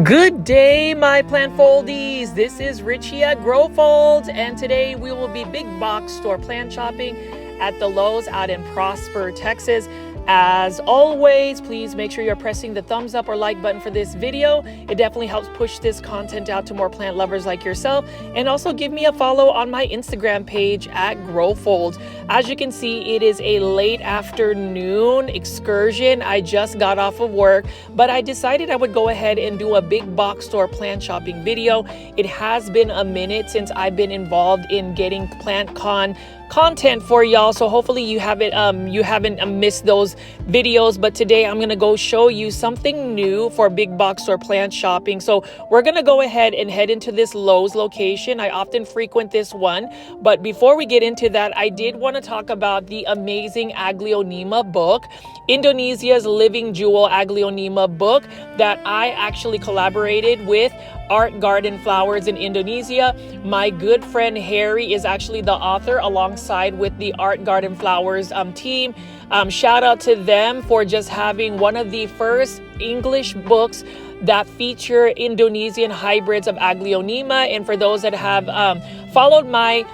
Good day, my plant foldies. This is Richie at Growfolds, and today we will be big box store plant shopping at the Lowe's out in Prosper, Texas. As always, please make sure you're pressing the thumbs up or like button for this video. It definitely helps push this content out to more plant lovers like yourself. And also give me a follow on my Instagram page at Growfolds. As you can see, it is a late afternoon excursion. I just got off of work, but I decided I would go ahead and do a big box store plant shopping video. It has been a minute since I've been involved in getting PlantCon content for y'all, so hopefully you haven't missed those videos. But today I'm gonna go show you something new for big box store plant shopping. So we're gonna go ahead and head into this Lowe's location. I often frequent this one, but before we get into that, I did want to talk about the amazing Aglaonema book, Indonesia's Living Jewel Aglaonema book, that I actually collaborated with Art Garden Flowers in Indonesia. My good friend Harry is actually the author alongside with the Art Garden Flowers team. Shout out to them for just having one of the first English books that feature Indonesian hybrids of Aglaonema. And for those that have followed my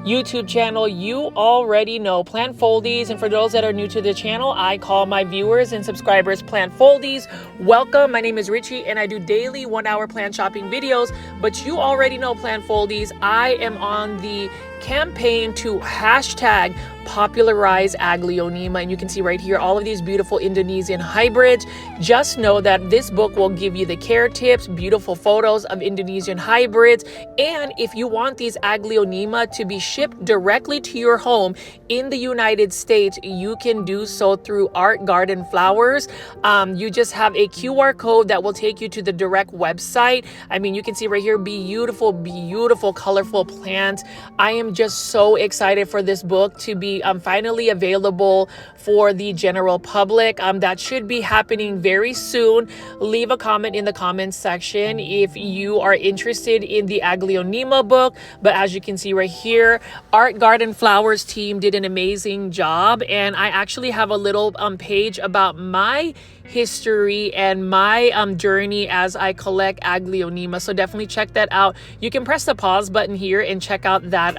YouTube channel, you already know Plant Foldies, and for those that are new to the channel, I call my viewers and subscribers Plant Foldies. Welcome, my name is Richie and I do daily 1-hour plant shopping videos, but you already know Plant Foldies. I am on the campaign to hashtag popularize Aglaonema, and you can see right here all of these beautiful Indonesian hybrids. Just know that this book will give you the care tips, beautiful photos of Indonesian hybrids, and if you want these Aglaonema to be shipped directly to your home in the United States, you can do so through Art Garden Flowers. You just have a QR code that will take you to the direct website. I mean, you can see right here, beautiful, colorful plants. I am just so excited for this book to be finally available for the general public. That should be happening very soon. Leave a comment in the comments section if you are interested in the Aglaonema book. But as you can see right here, Art Garden Flowers team did an amazing job, and I actually have a little page about my history and my journey as I collect Aglaonema, so definitely check that out. You can press the pause button here and check out that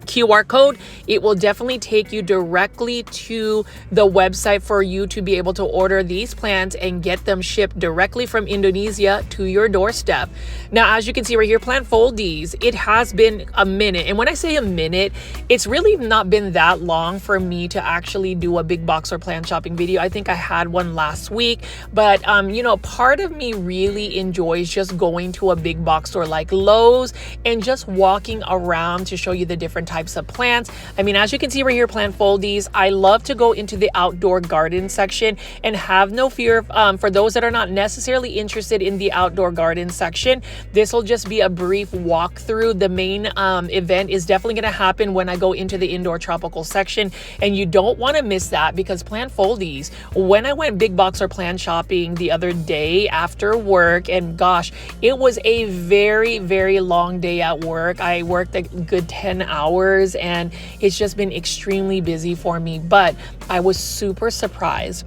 QR code. It will definitely take you directly to the website for you to be able to order these plants and get them shipped directly from Indonesia to your doorstep. Now, as you can see right here, Plant Foldies, it has been a minute. And when I say a minute, it's really not been that long for me to actually do a big box or plant shopping video. I think I had one last week, but you know, part of me really enjoys just going to a big box store like Lowe's and just walking around to show you the different types of plants. I mean, as you can see right here, Plant Foldies, I love to go into the outdoor garden section, and have no fear for those that are not necessarily interested in the outdoor garden section. This will just be a brief walkthrough. The main event is definitely going to happen when I go into the indoor tropical section, and you don't want to miss that, because Plant Foldies, when I went big box or plant shopping the other day after work, and gosh, it was a very long day at work. I worked a good 10 hours and it's just been extremely busy for me, but I was super surprised,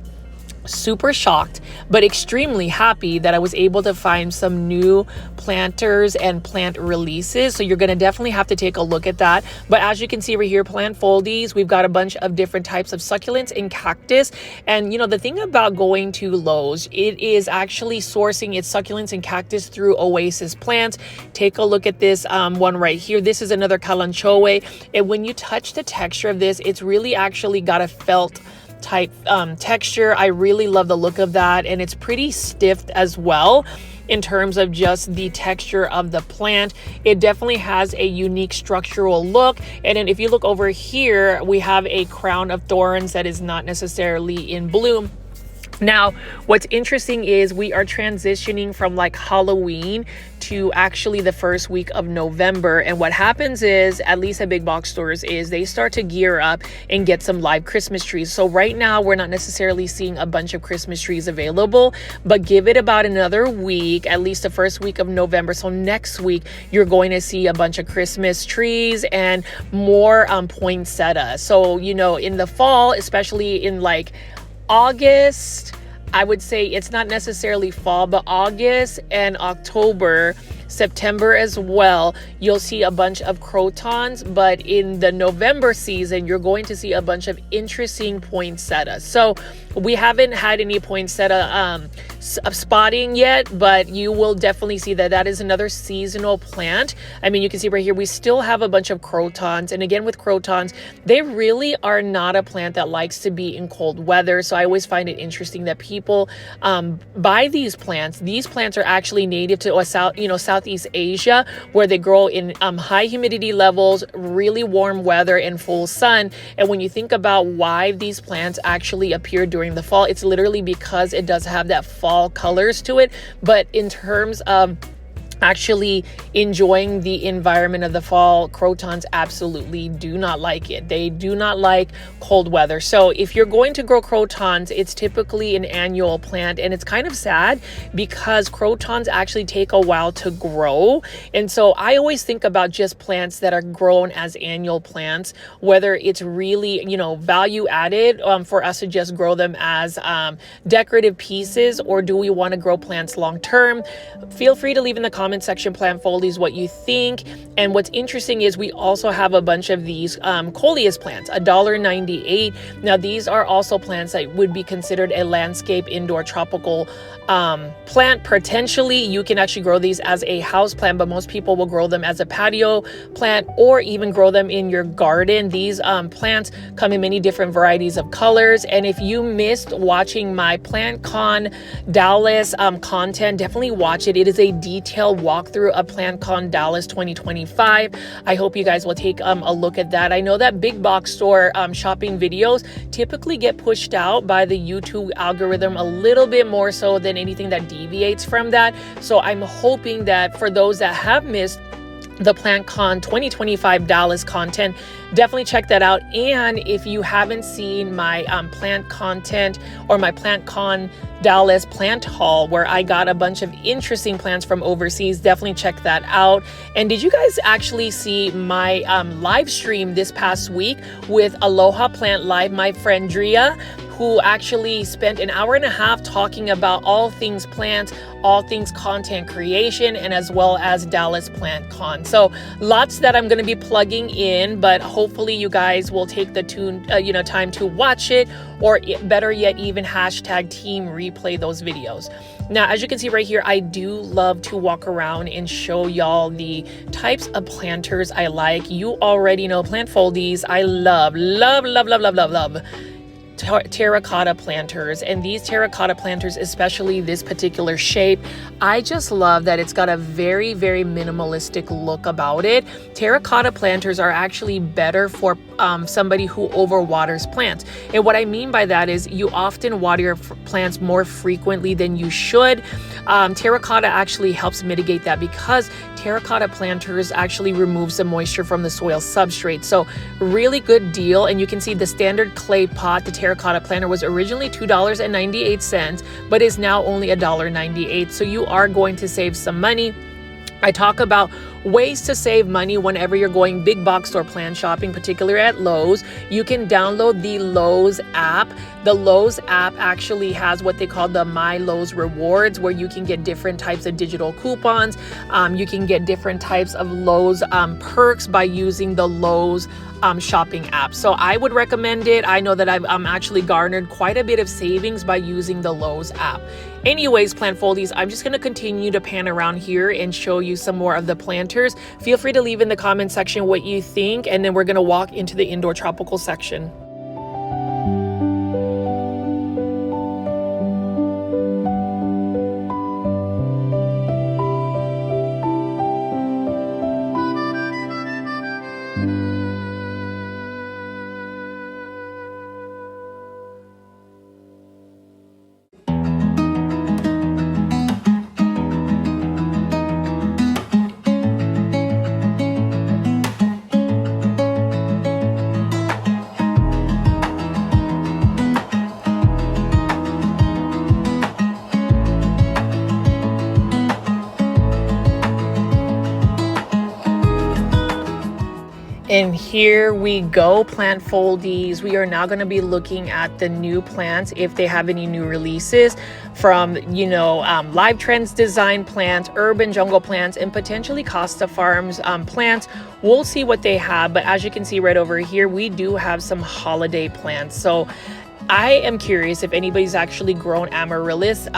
super shocked, but extremely happy that I was able to find some new planters and plant releases. So you're going to definitely have to take a look at that. But as you can see right here, Plant Foldies, we've got a bunch of different types of succulents and cactus. And you know, the thing about going to Lowe's, it is actually sourcing its succulents and cactus through Oasis Plants. Take a look at this one right here. This is another Kalanchoe, and when you touch the texture of this, it's really actually got a felt type texture. I really love the look of that, and it's pretty stiff as well in terms of just the texture of the plant. It definitely has a unique structural look. And then if you look over here, we have a crown of thorns that is not necessarily in bloom. Now, what's interesting is we are transitioning from like Halloween to actually the first week of November. And what happens is, at least at big box stores, is they start to gear up and get some live Christmas trees. So right now, we're not necessarily seeing a bunch of Christmas trees available, but give it about another week, at least the first week of November. So next week, you're going to see a bunch of Christmas trees and more poinsettia. So, you know, in the fall, especially in like August, I would say it's not necessarily fall, but August and October, September as well, you'll see a bunch of crotons, but in the November season, you're going to see a bunch of interesting poinsettias. So we haven't had any poinsettia spotting yet, but you will definitely see that that is another seasonal plant. I mean, you can see right here, we still have a bunch of crotons. And again, with crotons, they really are not a plant that likes to be in cold weather. So I always find it interesting that people buy these plants. These plants are actually native to Southeast Asia, where they grow in high humidity levels, really warm weather, and full sun. And when you think about why these plants actually appear during the fall, it's literally because it does have that fall colors to it. But in terms of actually enjoying the environment of the fall, crotons absolutely do not like it. They do not like cold weather. So if you're going to grow crotons, it's typically an annual plant, and it's kind of sad because crotons actually take a while to grow. And so I always think about just plants that are grown as annual plants, whether it's really, value added for us to just grow them as decorative pieces, or do we want to grow plants long term? Feel free to leave in the comment section, plant foldies, what you think. And what's interesting is we also have a bunch of these coleus plants, $1.98. Now these are also plants that would be considered a landscape indoor tropical plant. Potentially you can actually grow these as a house plant, but most people will grow them as a patio plant or even grow them in your garden. These plants come in many different varieties of colors. And if you missed watching my PlantCon Dallas content, definitely watch it. It is a detailed walkthrough of PlantCon Dallas 2025. I hope you guys will take a look at that. I know that big box store shopping videos typically get pushed out by the YouTube algorithm a little bit more so than anything that deviates from that. So I'm hoping that for those that have missed the PlantCon 2025 Dallas content, definitely check that out. And if you haven't seen my plant content or my PlantCon Dallas plant haul, where I got a bunch of interesting plants from overseas, definitely check that out. And did you guys actually see my live stream this past week with Aloha Plant Live, my friend Drea, who actually spent an hour and a half talking about all things plants, all things content creation, and as well as Dallas PlantCon. So lots that I'm going to be plugging in, but hopefully you guys will take the time to watch it, or better yet, even hashtag team replay those videos. Now, as you can see right here, I do love to walk around and show y'all the types of planters I like. You already know plant foldies. I love terracotta planters, and these terracotta planters, especially this particular shape, I just love that it's got a very, very minimalistic look about it. Terracotta planters are actually better for somebody who overwaters plants. And what I mean by that is you often water your plants more frequently than you should. Terracotta actually helps mitigate that because terracotta planters actually removes the moisture from the soil substrate. So really good deal. And you can see the standard clay pot, the terracotta planter, was originally $2.98, but is now only $1.98. So you are going to save some money. I talk about ways to save money whenever you're going big box store plant shopping, particularly at Lowe's. You can download the Lowe's app. The Lowe's app actually has what they call the My Lowe's Rewards, where you can get different types of digital coupons. You can get different types of Lowe's perks by using the Lowe's shopping app. So I would recommend it. I know that I've actually garnered quite a bit of savings by using the Lowe's app. Anyways, plant foldies, I'm just going to continue to pan around here and show you some more of the planters. Feel free to leave in the comment section what you think, and then we're going to walk into the indoor tropical section. And here we go, plant foldies. We are now going to be looking at the new plants, if they have any new releases from, Live Trends design plants, urban jungle plants, and potentially Costa Farms plants. We'll see what they have. But as you can see right over here, we do have some holiday plants. So I am curious if anybody's actually grown amaryllis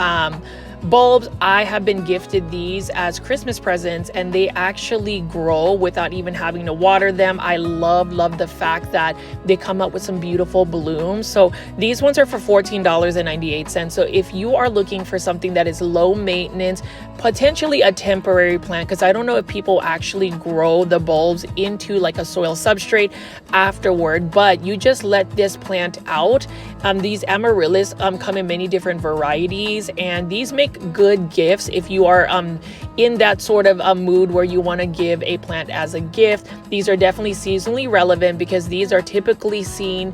bulbs. I have been gifted these as Christmas presents, and they actually grow without even having to water them. I love the fact that they come up with some beautiful blooms. So these ones are for $14.98. So if you are looking for something that is low maintenance, potentially a temporary plant, because I don't know if people actually grow the bulbs into like a soil substrate afterward, but you just let this plant out. These amaryllis come in many different varieties, and these make good gifts if you are in that sort of mood where you want to give a plant as a gift. These are definitely seasonally relevant because these are typically seen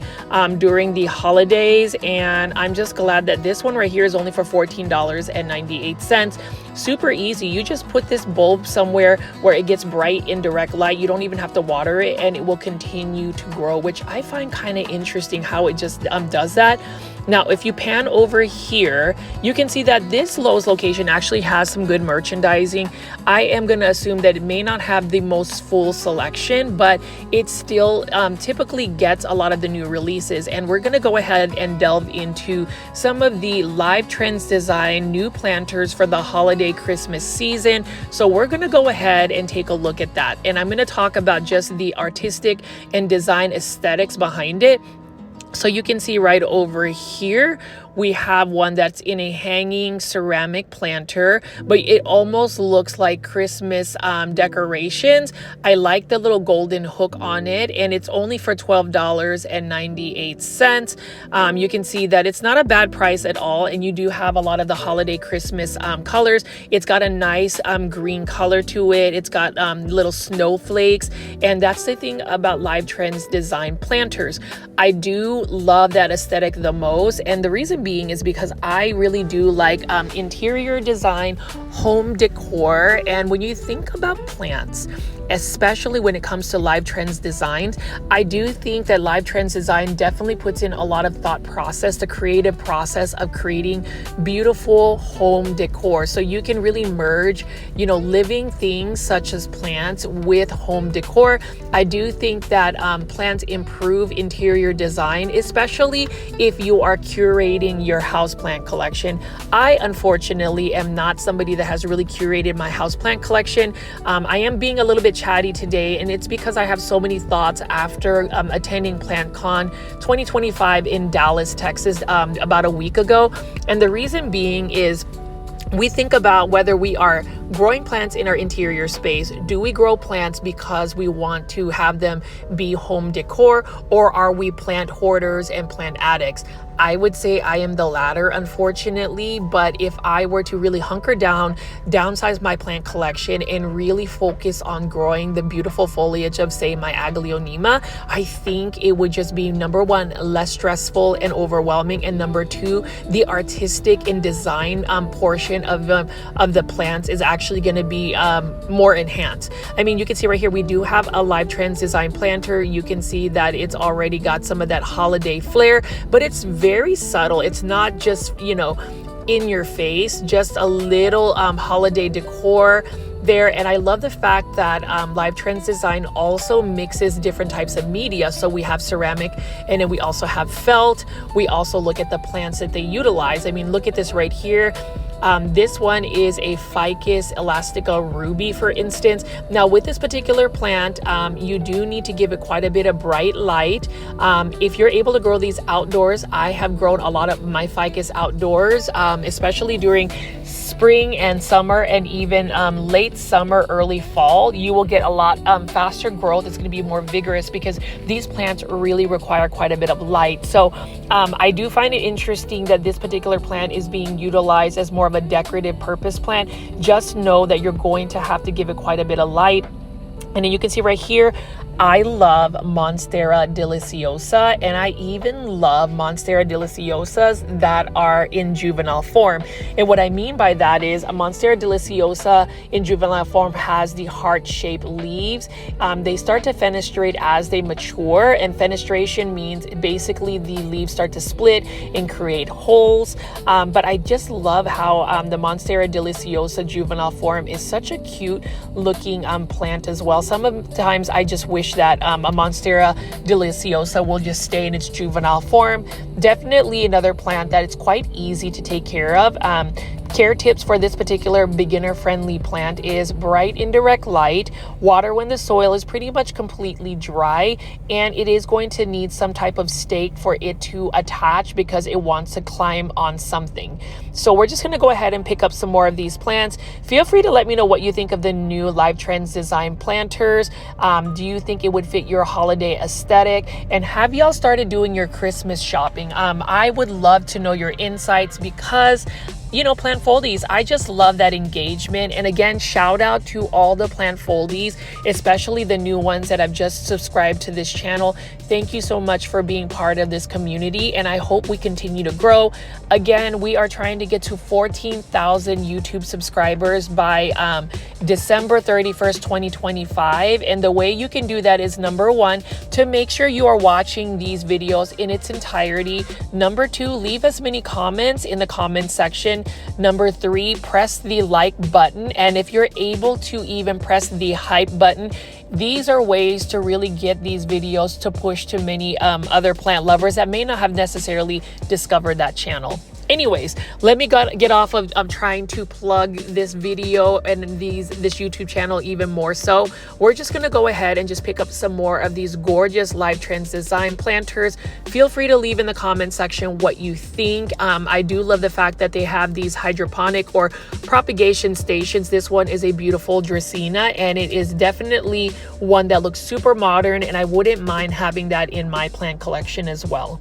during the holidays, and I'm just glad that this one right here is only for $14.98. Super easy. You just put this bulb somewhere where it gets bright in direct light. You don't even have to water it, and it will continue to grow, which I find kind of interesting how it just does that. Now, if you pan over here, you can see that this Lowe's location actually has some good merchandising. I am going to assume that it may not have the most full selection, but it still typically gets a lot of the new releases. And we're going to go ahead and delve into some of the Live Trends design new planters for the holiday Christmas season. So we're going to go ahead and take a look at that. And I'm going to talk about just the artistic and design aesthetics behind it. So you can see right over here, we have one that's in a hanging ceramic planter, but it almost looks like Christmas decorations. I like the little golden hook on it, and it's only for $12.98. You can see that it's not a bad price at all, and you do have a lot of the holiday Christmas colors. It's got a nice green color to it. It's got little snowflakes, and that's the thing about Live Trends design planters. I do love that aesthetic the most, and the reason being is because I really do like interior design, home decor. And when you think about plants, especially when it comes to Live Trends designs, I do think that Live Trends design definitely puts in a lot of thought process, the creative process of creating beautiful home decor. So you can really merge, living things such as plants with home decor. I do think that plants improve interior design, especially if you are curating your houseplant collection. I unfortunately am not somebody that has really curated my houseplant collection. I am being a little bit chatty today, and it's because I have so many thoughts after attending PlantCon 2025 in Dallas, Texas, about a week ago. And the reason being is we think about whether we are growing plants in our interior space. Do we grow plants because we want to have them be home decor, or are we plant hoarders and plant addicts? I would say I am the latter, unfortunately, but if I were to really hunker down, downsize my plant collection, and really focus on growing the beautiful foliage of, say, my aglaonema, I think it would just be, number one, less stressful and overwhelming, and number two, the artistic and design portion of the plants is actually going to be more enhanced. I mean, you can see right here, we do have a Live Trends design planter. You can see that it's already got some of that holiday flair, but it's very subtle. It's not just, in your face, just a little holiday decor there. And I love the fact that Live Trends design also mixes different types of media. So we have ceramic, and then we also have felt. We also look at the plants that they utilize. I mean, look at this right here. This one is a Ficus elastica ruby, for instance. Now, with this particular plant, you do need to give it quite a bit of bright light. If you're able to grow these outdoors, I have grown a lot of my Ficus outdoors, especially during spring and summer, and even late summer, early fall. You will get a lot faster growth. It's going to be more vigorous because these plants really require quite a bit of light. So I do find it interesting that this particular plant is being utilized as more of a decorative purpose plant. Just know that you're going to have to give it quite a bit of light. And then you can see right here, I love Monstera deliciosa, and I even love Monstera deliciosas that are in juvenile form. And what I mean by that is a Monstera deliciosa in juvenile form has the heart-shaped leaves. They start to fenestrate as they mature, and fenestration means basically the leaves start to split and create holes. But I just love how the Monstera deliciosa juvenile form is such a cute looking plant as well. Sometimes I just wish that a Monstera deliciosa will just stay in its juvenile form. Definitely another plant that it's quite easy to take care of. Care tips for this particular beginner-friendly plant is bright indirect light, water when the soil is pretty much completely dry, and it is going to need some type of stake for it to attach because it wants to climb on something. So we're just going to go ahead and pick up some more of these plants. Feel free to let me know what you think of the new Live Trends design planters. Do you think it would fit your holiday aesthetic? And have y'all started doing your Christmas shopping? I would love to know your insights because plant foldies, I just love that engagement. And again, shout out to all the plant foldies, especially the new ones that have just subscribed to this channel. Thank you so much for being part of this community, and I hope we continue to grow. Again, we are trying to get to 14,000 YouTube subscribers by December 31st, 2025. And the way you can do that is, number one, to make sure you are watching these videos in its entirety. Number two, leave as many comments in the comment section. Number three, press the like button. And if you're able to even press the hype button, these are ways to really get these videos to push to many other plant lovers that may not have necessarily discovered that channel. Anyways, let me get off of trying to plug this video and this YouTube channel even more so. We're just going to go ahead and just pick up some more of these gorgeous Live Trends design planters. Feel free to leave in the comment section what you think. I do love the fact that they have these hydroponic or propagation stations. This one is a beautiful Dracaena, and it is definitely one that looks super modern, and I wouldn't mind having that in my plant collection as well.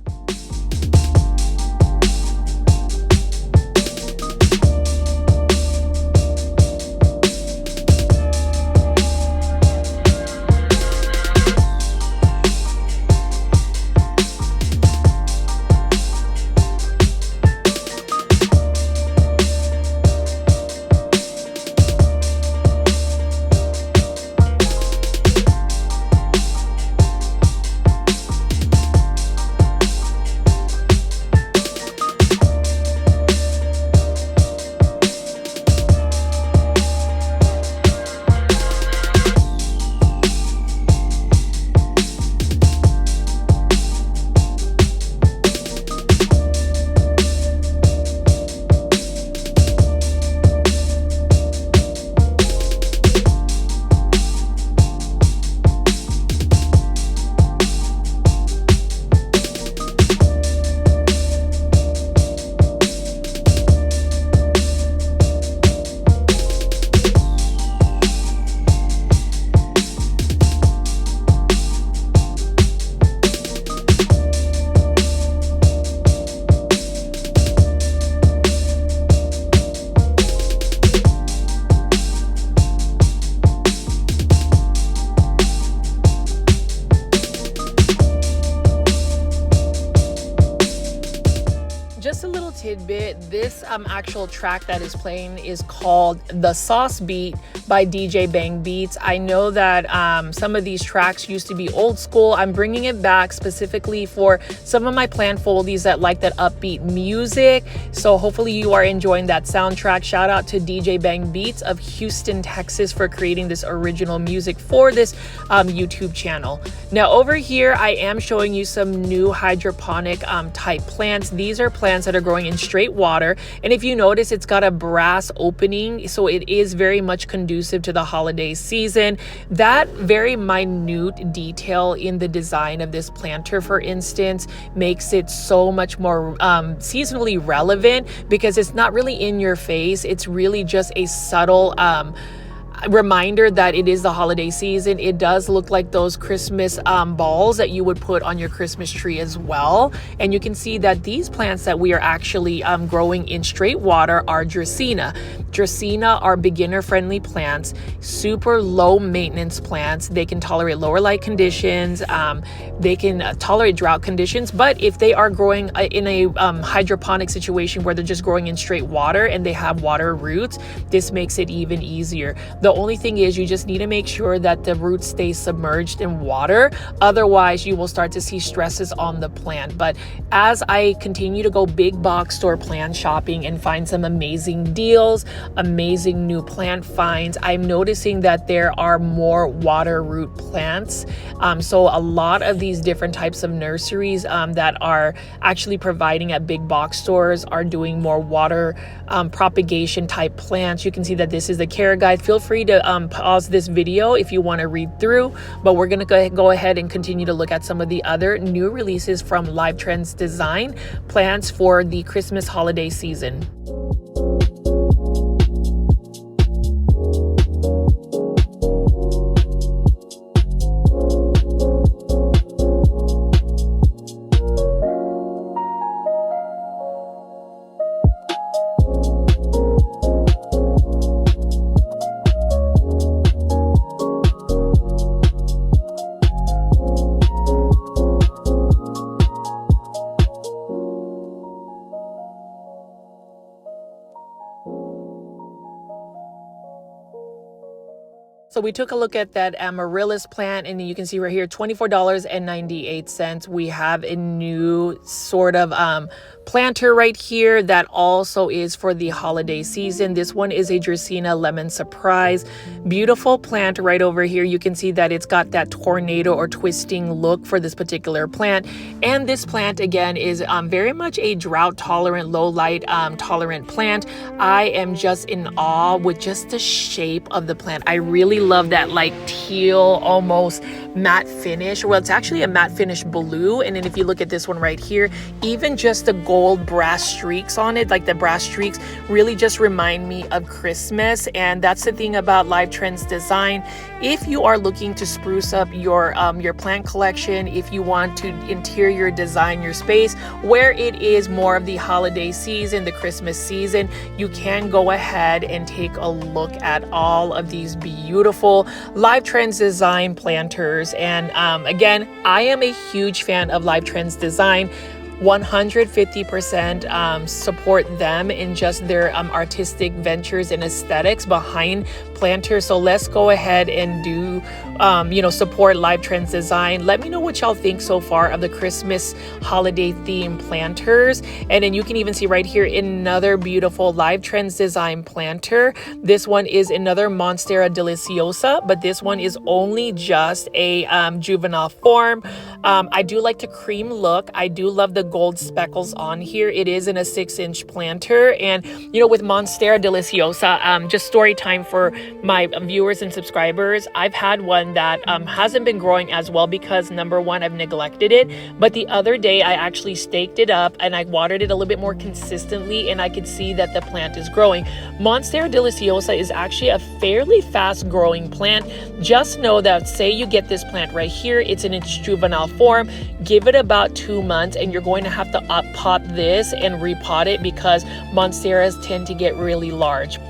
Tidbit, this actual track that is playing is called The Sauce Beat by DJ Bang Beats. I know that some of these tracks used to be old school. I'm bringing it back specifically for some of my plant foldies that like that upbeat music. So hopefully you are enjoying that soundtrack. Shout out to DJ Bang Beats of Houston, Texas for creating this original music for this YouTube channel. Now over here, I am showing you some new hydroponic type plants. These are plants that are growing in straight water, and if you notice, it's got a brass opening, so it is very much conducive to the holiday season. That very minute detail in the design of this planter, for instance, makes it so much more seasonally relevant because it's not really in your face. It's really just a subtle reminder that it is the holiday season. It does look like those Christmas balls that you would put on your Christmas tree as well. And you can see that these plants that we are actually growing in straight water are Dracaena. Dracaena are beginner-friendly plants, super low maintenance plants. They can tolerate lower light conditions. They can tolerate drought conditions, but if they are growing in a hydroponic situation where they're just growing in straight water and they have water roots, this makes it even easier. The only thing is you just need to make sure that the roots stay submerged in water. Otherwise, you will start to see stresses on the plant. But as I continue to go big box store plant shopping and find some amazing deals, amazing new plant finds, I'm noticing that there are more water root plants. So a lot of these different types of nurseries that are actually providing at big box stores are doing more water propagation type plants. You can see that this is the care guide. Feel free to pause this video if you want to read through, but we're going to go ahead and continue to look at some of the other new releases from Live Trends Design plants for the Christmas holiday season. So we took a look at that amaryllis plant, and you can see right here, $24.98. We have a new sort of planter right here that also is for the holiday season. This one is a Dracaena Lemon Surprise. Beautiful plant right over here. You can see that it's got that tornado or twisting look for this particular plant. And this plant again is very much a drought tolerant, low light tolerant plant. I am just in awe with just the shape of the plant. I really love that like teal, almost matte finish. Well, it's actually a matte finish blue. And then if you look at this one right here, even just the gold brass streaks on it, like the brass streaks really just remind me of Christmas. And that's the thing about Live Trends Design. If you are looking to spruce up your plant collection, if you want to interior design your space where it is more of the holiday season, the Christmas season, you can go ahead and take a look at all of these beautiful Live Trends Design planters. And again, I am a huge fan of Live Trends Design. 150% support them in just their artistic ventures and aesthetics behind planters. So let's go ahead and do support Live Trends Design. Let me know what y'all think so far of the Christmas holiday theme planters. And then you can even see right here another beautiful Live Trends Design planter. This one is another Monstera Deliciosa, but this one is only just a juvenile form. I do like the cream look. I do love the gold speckles on here. It is in a 6-inch planter. And with Monstera Deliciosa, just story time for my viewers and subscribers. I've had one that hasn't been growing as well because number one, I've neglected it. But the other day I actually staked it up and I watered it a little bit more consistently, and I could see that the plant is growing. Monstera Deliciosa is actually a fairly fast growing plant. Just know that say you get this plant right here, it's in its juvenile form, give it about 2 months and you're going to have to pot this and repot it because Monsteras tend to get really large.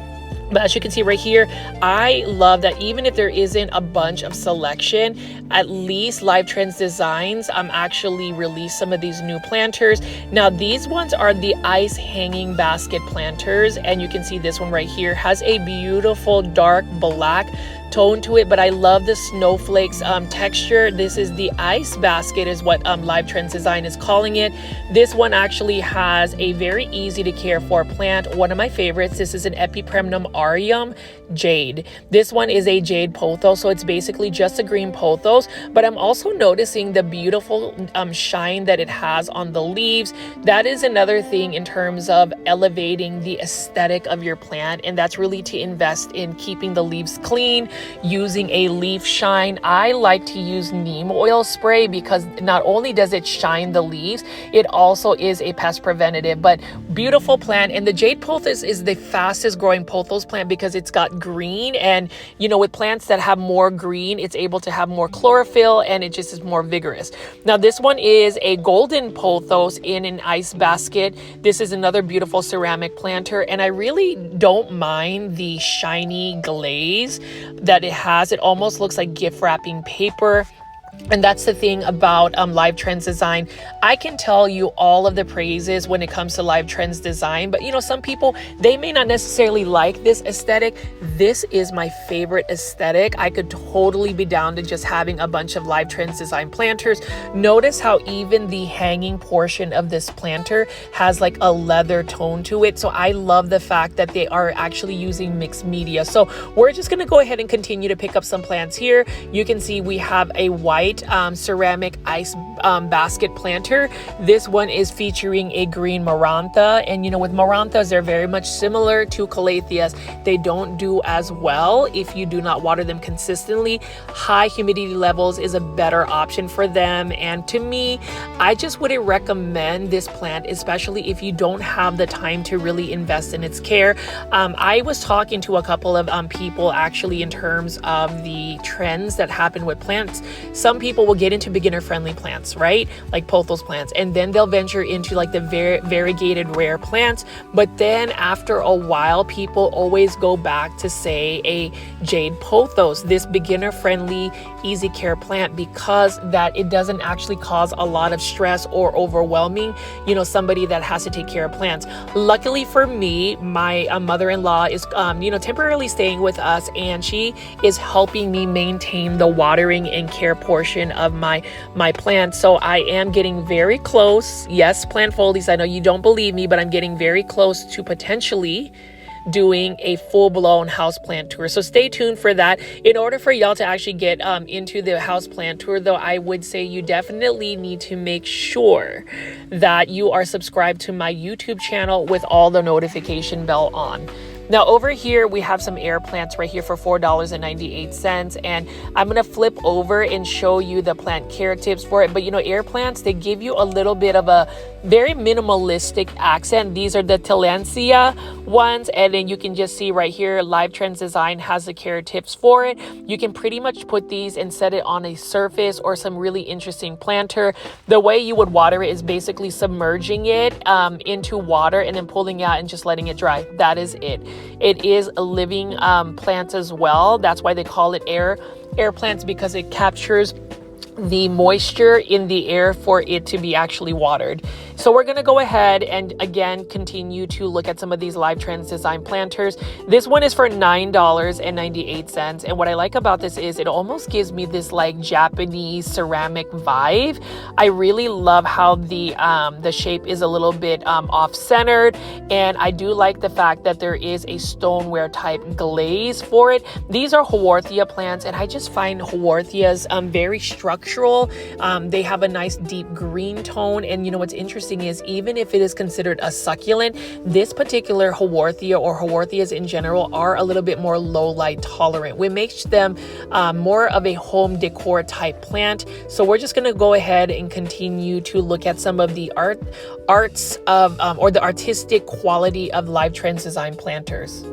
But as you can see right here, I love that even if there isn't a bunch of selection, at least Live Trends Designs actually released some of these new planters. Now these ones are the ice hanging basket planters, and you can see this one right here has a beautiful dark black tone to it, but I love the snowflakes texture. This is the ice basket is what Live Trends Design is calling it. This one actually has a very easy to care for plant. One of my favorites, this is an Epipremnum aureum jade. This one is a jade pothos, so it's basically just a green pothos, but I'm also noticing the beautiful shine that it has on the leaves. That is another thing in terms of elevating the aesthetic of your plant, and that's really to invest in keeping the leaves clean, using a leaf shine. I like to use neem oil spray because not only does it shine the leaves, it also is a pest preventative. But beautiful plant, and the jade pothos is the fastest growing pothos plant because it's got green, and you know, with plants that have more green, it's able to have more chlorophyll and it just is more vigorous. Now this one is a golden pothos in an ice basket. This is another beautiful ceramic planter, and I really don't mind the shiny glaze that it has. It almost looks like gift wrapping paper. And that's the thing about Live Trends Design. I can tell you all of the praises when it comes to Live Trends Design, but you know, some people, they may not necessarily like this aesthetic. This is my favorite aesthetic. I could totally be down to just having a bunch of Live Trends Design planters. Notice how even the hanging portion of this planter has like a leather tone to it. So I love the fact that they are actually using mixed media. So we're just gonna go ahead and continue to pick up some plants here. You can see we have a white ceramic ice basket planter. This one is featuring a green marantha, and you know, with maranthas, they're very much similar to calatheas. They don't do as well if you do not water them consistently. High humidity levels is a better option for them, and to me, I just wouldn't recommend this plant, especially if you don't have the time to really invest in its care. I was talking to a couple of people actually in terms of the trends that happen with plants. Some people will get into beginner friendly plants, right? Like pothos plants, and then they'll venture into like the variegated rare plants. But then after a while, people always go back to say a jade pothos, this beginner friendly, easy care plant, because that it doesn't actually cause a lot of stress or overwhelming, you know, somebody that has to take care of plants. Luckily for me, my mother-in-law is, you know, temporarily staying with us, and she is helping me maintain the watering and care portion of my plants. So I am getting very close. Yes, plant foldies, I know you don't believe me, but I'm getting very close to potentially doing a full-blown houseplant tour. So stay tuned for that. In order for y'all to actually get into the houseplant tour, though, I would say you definitely need to make sure that you are subscribed to my YouTube channel with all the notification bell on. Now over here, we have some air plants right here for $4.98, and I'm going to flip over and show you the plant care tips for it. But you know, air plants, they give you a little bit of a very minimalistic accent. These are the Tillandsia ones, and then you can just see right here, Live Trends Design has the care tips for it. You can pretty much put these and set it on a surface or some really interesting planter. The way you would water it is basically submerging it into water and then pulling it out and just letting it dry. That is it. It is a living plant as well. That's why they call it air plants, because it captures the moisture in the air for it to be actually watered. So we're going to go ahead and again continue to look at some of these Live Trends Design planters. This one is for $9.98, and what I like about this is it almost gives me this like Japanese ceramic vibe. I really love how the shape is a little bit off-centered, and I do like the fact that there is a stoneware type glaze for it. These are Haworthia plants, and I just find Haworthias very structural. They have a nice deep green tone, and you know what's interesting is even if it is considered a succulent, this particular Haworthia or Haworthias in general are a little bit more low light tolerant, which makes them more of a home decor type plant. So we're just going to go ahead and continue to look at some of the arts of or the artistic quality of Live Trends Design planters.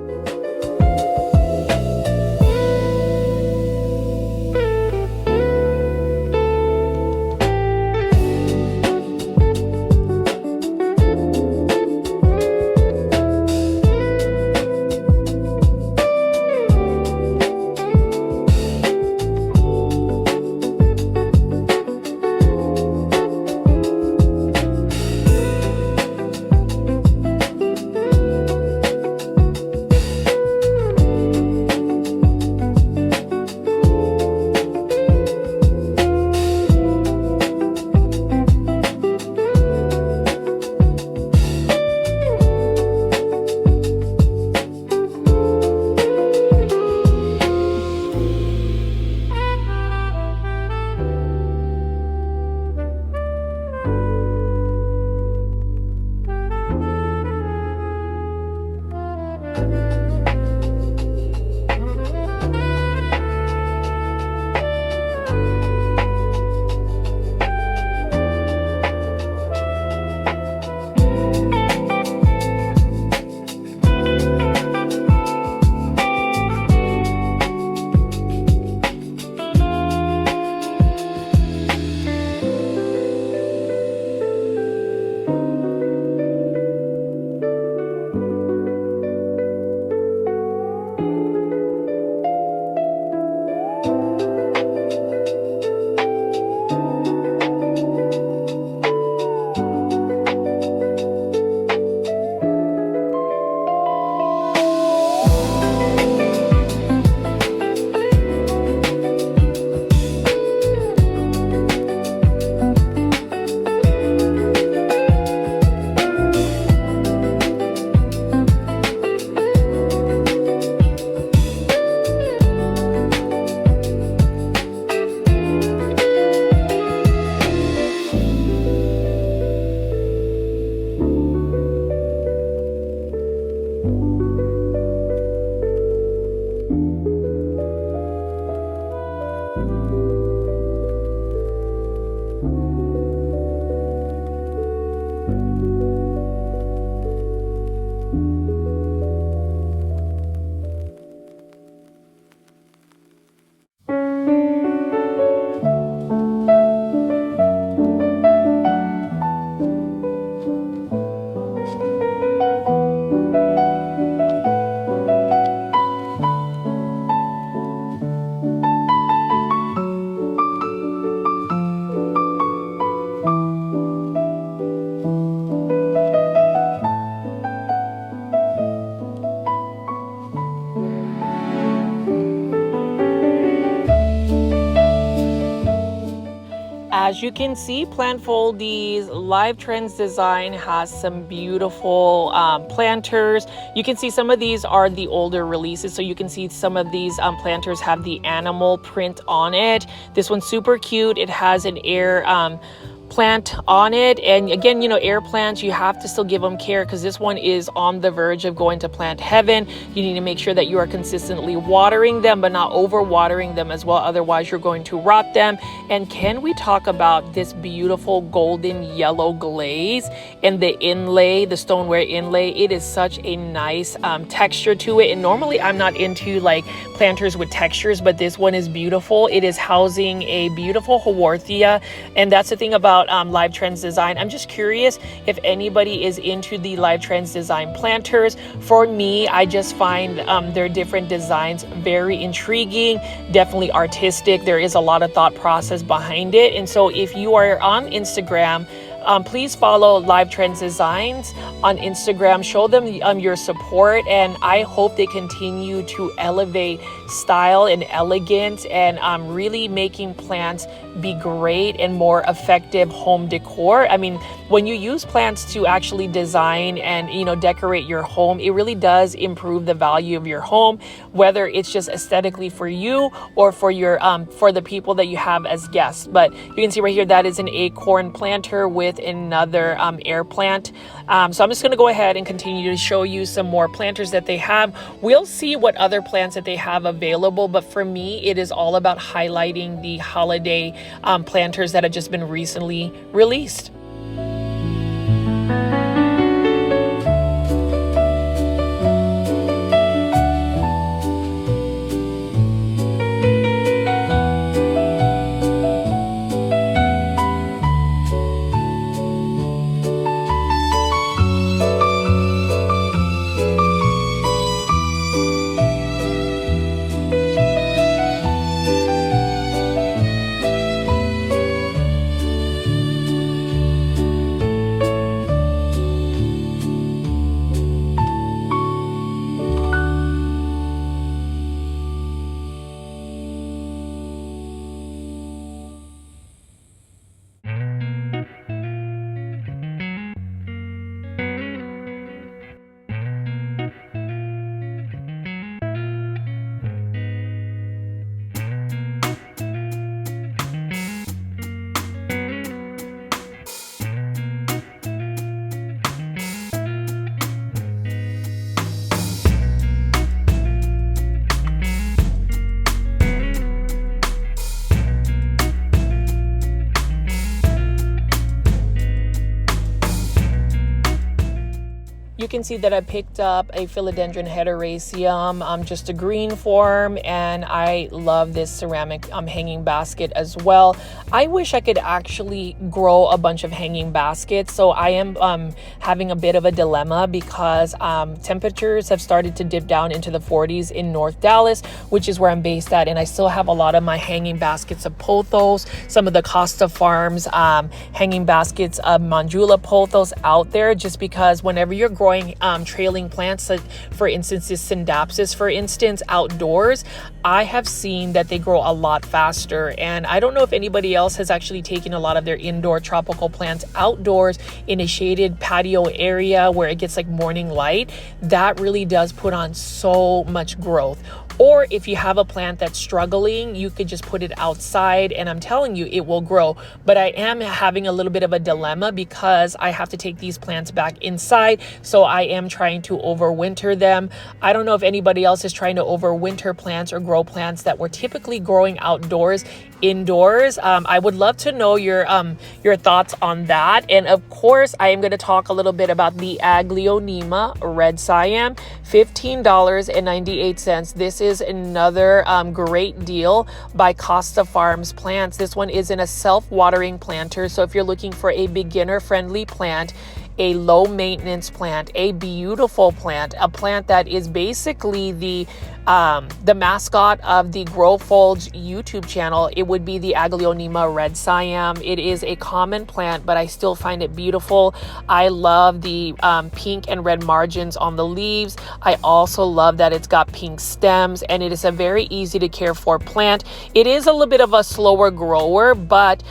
as you can see, Plantfoldies Live Trends Design has some beautiful planters. You can see some of these are the older releases, so you can see some of these planters have the animal print on it. This one's super cute. It has an air plant on it, and again, you know, air plants, you have to still give them care because this one is on the verge of going to plant heaven. You need to make sure that you are consistently watering them, but not over watering them as well, otherwise you're going to rot them. And can we talk about this beautiful golden yellow glaze and the inlay, the stoneware inlay? It is such a nice texture to it, and normally I'm not into like planters with textures, but this one is beautiful. It is housing a beautiful Haworthia, and that's the thing about Live Trends Design. I'm just curious if anybody is into the Live Trends Design planters. For me, I just find their different designs very intriguing, definitely artistic. There is a lot of thought process behind it. And so if you are on Instagram, please follow Live Trends Designs on Instagram. Show them your support, and I hope they continue to elevate style and elegance and really making plants be great and more effective home decor. I mean, when you use plants to actually design and, you know, decorate your home, it really does improve the value of your home, whether it's just aesthetically for you or for your for the people that you have as guests. But you can see right here that is an acorn planter with another air plant. So I'm just going to go ahead and continue to show you some more planters that they have. We'll see what other plants that they have available, but for me, it is all about highlighting the holiday planters that have just been recently released. You can see that I picked up a philodendron heteroraceum, just a green form, and I love this ceramic hanging basket as well. I wish I could actually grow a bunch of hanging baskets, so I am having a bit of a dilemma because temperatures have started to dip down into the 40s in North Dallas, which is where I'm based at, and I still have a lot of my hanging baskets of pothos, some of the Costa Farms hanging baskets of Mandula pothos out there, just because whenever you're growing trailing plants, like for instance this Syndapsis, for instance, outdoors, I have seen that they grow a lot faster. And I don't know if anybody else has actually taken a lot of their indoor tropical plants outdoors in a shaded patio area where it gets like morning light. That really does put on so much growth. Or if you have a plant that's struggling, you could just put it outside and I'm telling you, it will grow. But I am having a little bit of a dilemma because I have to take these plants back inside. So I am trying to overwinter them. I don't know if anybody else is trying to overwinter plants or grow plants that were typically growing outdoors, indoors. I would love to know your thoughts on that. And of course, I am going to talk a little bit about the Aglaonema Red Siam, $15.98. This is another great deal by Costa Farms Plants. This one is in a self-watering planter. So if you're looking for a beginner-friendly plant, a low maintenance plant, a beautiful plant, a plant that is basically the mascot of the Growfolds YouTube channel. It would be the Aglaonema red siam. It is a common plant, but I still find it beautiful. I love the pink and red margins on the leaves. I also love that it's got pink stems, and it is a very easy to care for plant. It is a little bit of a slower grower, but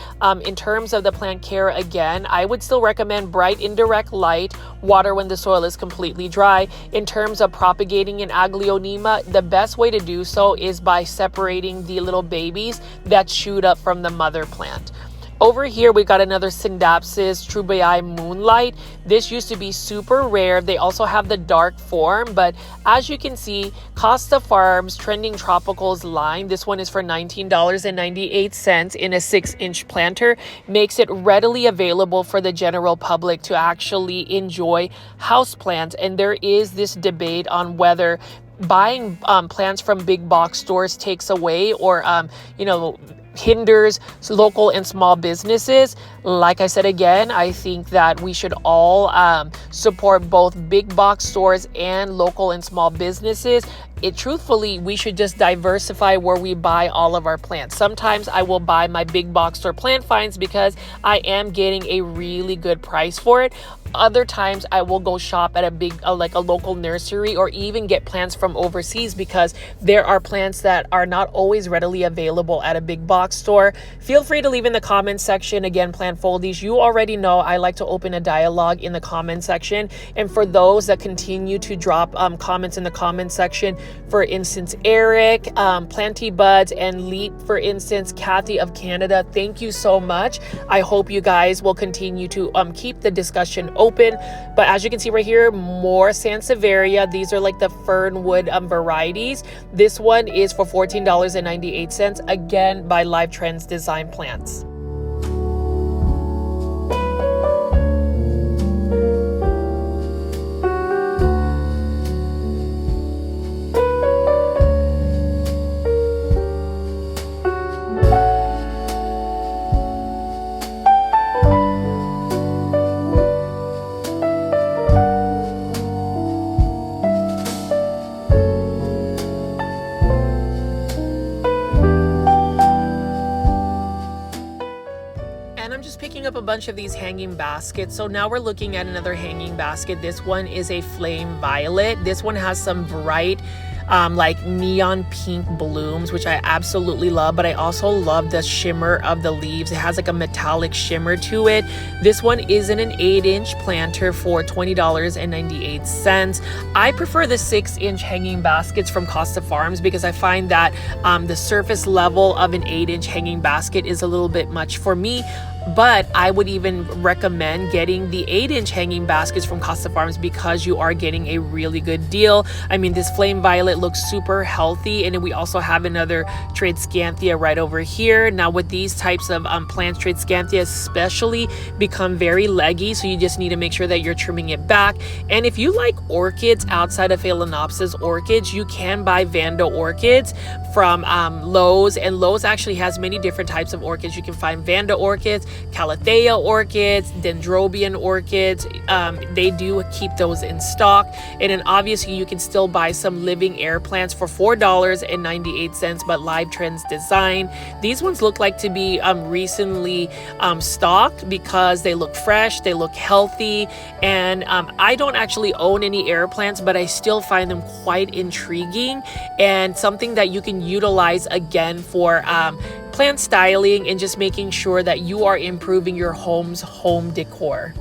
in terms of the plant care, again, I would still recommend bright indirect light, water when the soil is completely dry. In terms of propagating an Aglaonema, the best way to do so is by separating the little babies that shoot up from the mother plant. Over here, we got another Syndapsis trubai moonlight. This used to be super rare. They also have the dark form, but as you can see, Costa Farms Trending Tropicals line, this one is for $19.98 in a 6-inch planter, makes it readily available for the general public to actually enjoy houseplants. And there is this debate on whether buying plants from big box stores takes away or, hinders local and small businesses. Like I said again, I think that we should all support both big box stores and local and small businesses. Truthfully, we should just diversify where we buy all of our plants. Sometimes I will buy my big box store plant finds because I am getting a really good price for it. Other times I will go shop at a local nursery or even get plants from overseas because there are plants that are not always readily available at a big box store. Feel free to leave in the comment section. Again, plant foldies, you already know I like to open a dialogue in the comment section. And for those that continue to drop comments in the comment section, for instance, Eric, Planty Buds, and Leap, for instance, Kathy of Canada, thank you so much. I hope you guys will continue to keep the discussion open. But as you can see right here, more Sansevieria. These are like the fernwood varieties. This one is for $14.98, again by Live Trends Design Plants. Up a bunch of these hanging baskets. So now we're looking at another hanging basket. This one is a flame violet. This one has some bright like neon pink blooms, which I absolutely love, but I also love the shimmer of the leaves. It has like a metallic shimmer to it. This one is in an 8-inch planter for $20.98. I prefer the 6-inch hanging baskets from Costa Farms because I find that the surface level of an 8-inch hanging basket is a little bit much for me. But I would even recommend getting the 8-inch hanging baskets from Costa Farms because you are getting a really good deal. I mean, this flame violet looks super healthy, and then we also have another Tradescanthia right over here. Now with these types of plants, Tradescanthia especially become very leggy, so you just need to make sure that you're trimming it back. And if you like orchids outside of Phalaenopsis orchids, you can buy Vanda orchids from Lowe's, and Lowe's actually has many different types of orchids. You can find Vanda orchids, Calathea orchids, Dendrobium orchids. They do keep those in stock. And then obviously you can still buy some living air plants for $4.98, but Live Trends Design. These ones look like to be recently stocked because they look fresh, they look healthy, and I don't actually own any air plants, but I still find them quite intriguing and something that you can utilize again for plant styling and just making sure that you are improving your home's home decor.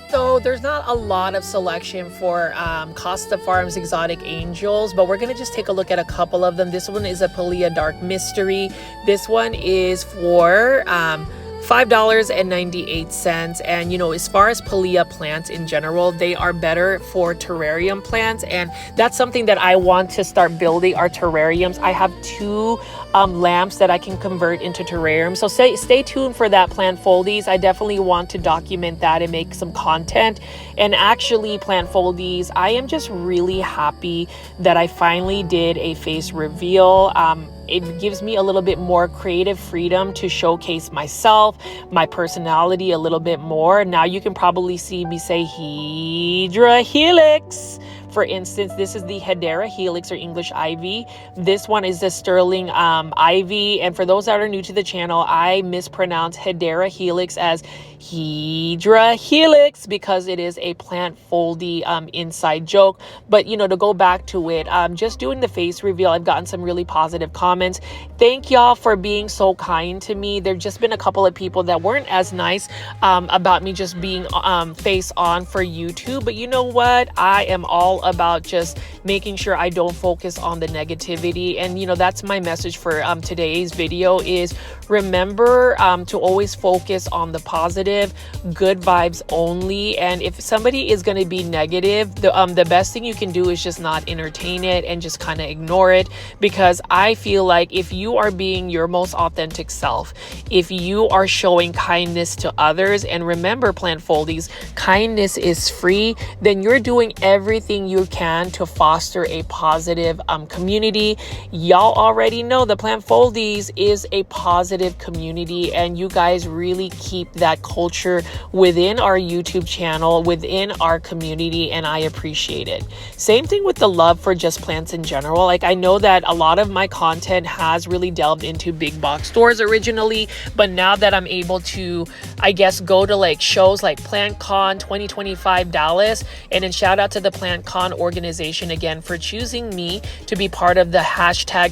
So there's not a lot of selection for Costa Farms Exotic Angels, but we're going to just take a look at a couple of them. This one is a Pilea Dark Mystery. This one is for $5.98. And you know, as far as Pilea plants in general, they are better for terrarium plants, and that's something that I want to start building, are terrariums. I have 2 lamps that I can convert into terrariums, so stay tuned for that, plant foldies. I definitely want to document that and make some content. And actually, plant foldies, I am just really happy that I finally did a face reveal. it gives me a little bit more creative freedom to showcase myself, my personality a little bit more. Now you can probably see me say Hydra Helix. For instance, this is the Hedera Helix, or English Ivy. This one is the Sterling Ivy. And for those that are new to the channel, I mispronounce Hedera Helix as Hydra Helix because it is a plant foldy inside joke. But, you know, to go back to it, just doing the face reveal, I've gotten some really positive comments. Thank y'all for being so kind to me. There've just been a couple of people that weren't as nice about me just being face on for YouTube. But you know what? I am all about just making sure I don't focus on the negativity. And, you know, that's my message for today's video is remember to always focus on the positive, good vibes only. And if somebody is going to be negative, the best thing you can do is just not entertain it and just kind of ignore it. Because I feel like if you are being your most authentic self, if you are showing kindness to others, and remember, plant foldies, kindness is free, then you're doing everything you can to foster a positive community. Y'all already know the plant foldies is a positive community, and you guys really keep that culture within our YouTube channel, within our community, and I appreciate it. Same thing with the love for just plants in general. Like, I know that a lot of my content has really delved into big box stores originally, but now that I'm able to, I guess, go to like shows like PlantCon 2025 Dallas, and then shout out to the PlantCon organization again for choosing me to be part of the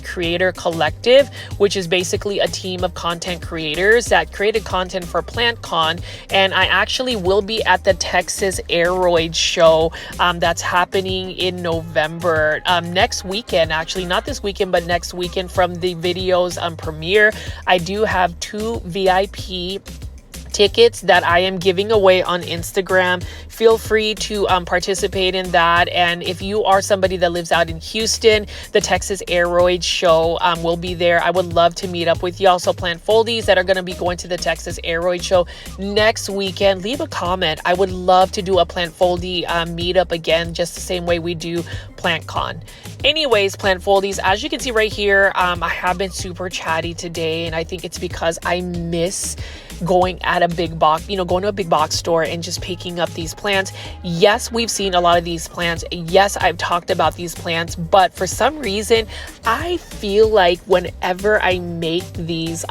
#Creator Collective, which is basically a team of content creators that created content for PlantCon. And I actually will be at the Texas Aeroid show that's happening in November, next weekend, actually not this weekend, but next weekend. From the videos premiere, I do have 2 VIP tickets that I am giving away on Instagram. Feel free to participate in that. And if you are somebody that lives out in Houston, the Texas Aeroid show will be there. I would love to meet up with y'all. So plant foldies that are going to be going to the Texas Aeroid show next weekend, leave a comment. I would love to do a plant foldy meetup again, just the same way we do PlantCon. Anyways, plant foldies, as you can see right here, I have been super chatty today, and I think it's because I miss going at a big box, going to a big box store and just picking up these plants. Yes, we've seen a lot of these plants. Yes, I've talked about these plants, but for some reason, I feel like whenever I make these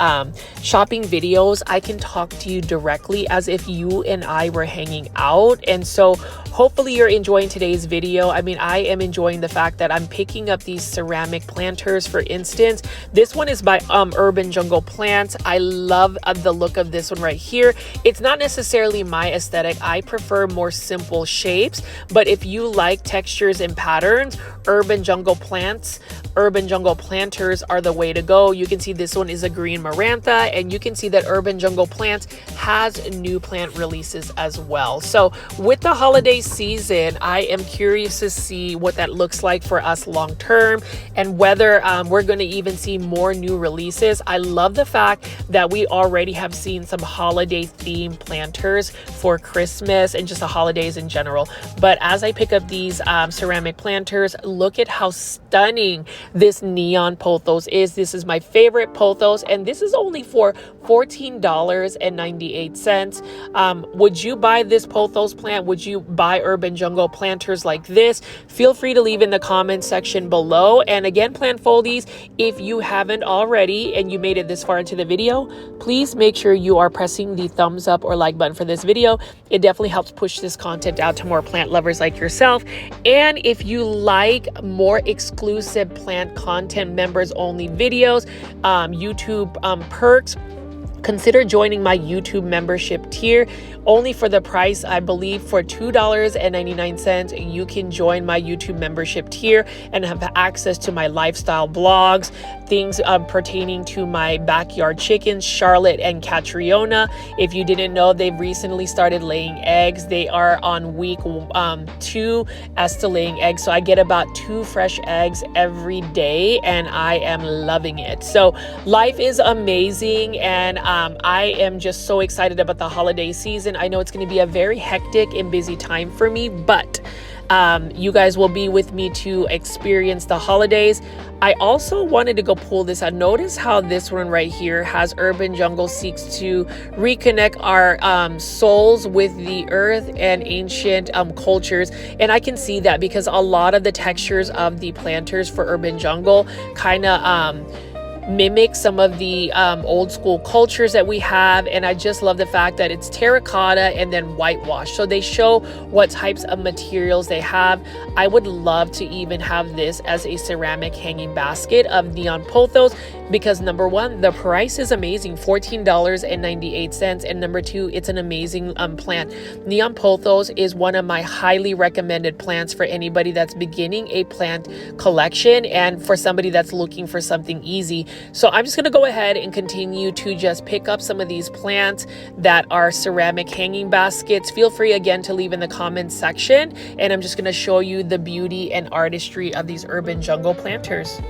shopping videos, I can talk to you directly as if you and I were hanging out. And so hopefully you're enjoying today's video. I mean, I am enjoying the fact that I'm picking up these ceramic planters. For instance, this one is by Urban Jungle Plants. I love the look of this one right here. It's not necessarily my aesthetic. I prefer more simple shapes, but if you like textures and patterns, Urban Jungle Planters are the way to go. You can see this one is a green Marantha, and you can see that Urban Jungle Plants has new plant releases as well. So with the holiday season, I am curious to see what that looks like for us long term, and whether we're going to even see more new releases. I love the fact that we already have seen some holiday themed planters for Christmas and just the holidays in general. But as I pick up these ceramic planters, look at how stunning this neon pothos is. This is my favorite pothos, and this is only for $14.98. Would you buy this pothos plant? Would you buy Urban Jungle planters like this? Feel free to leave in the comment section below. And again, plant foldies, if you haven't already and you made it this far into the video, please make sure you are pressing the thumbs up or like button for this video. It definitely helps push this content out to more plant lovers like yourself. And if you like more exclusive plant content, members only videos, YouTube perks, consider joining my YouTube membership tier. Only for the price, I believe, for $2.99, you can join my YouTube membership tier and have access to my lifestyle blogs, things pertaining to my backyard chickens, Charlotte and Catriona. If you didn't know, they've recently started laying eggs. They are on week 2 as to laying eggs. So I get about 2 fresh eggs every day, and I am loving it. So life is amazing, and I am just so excited about the holiday season. I know it's going to be a very hectic and busy time for me, but you guys will be with me to experience the holidays. I also wanted to go pull this out. Notice how this one right here has Urban Jungle seeks to reconnect our souls with the earth and ancient cultures. And I can see that because a lot of the textures of the planters for Urban Jungle kind of mimic some of the old school cultures that we have. And I just love the fact that it's terracotta and then whitewash, so they show what types of materials they have. I would love to even have this as a ceramic hanging basket of neon pothos, because number one, the price is amazing, $14.98, and number two, it's an amazing plant. Neon pothos is one of my highly recommended plants for anybody that's beginning a plant collection and for somebody that's looking for something easy. So I'm just going to go ahead and continue to just pick up some of these plants that are ceramic hanging baskets. Feel free again to leave in the comments section, and I'm just going to show you the beauty and artistry of these Urban Jungle planters.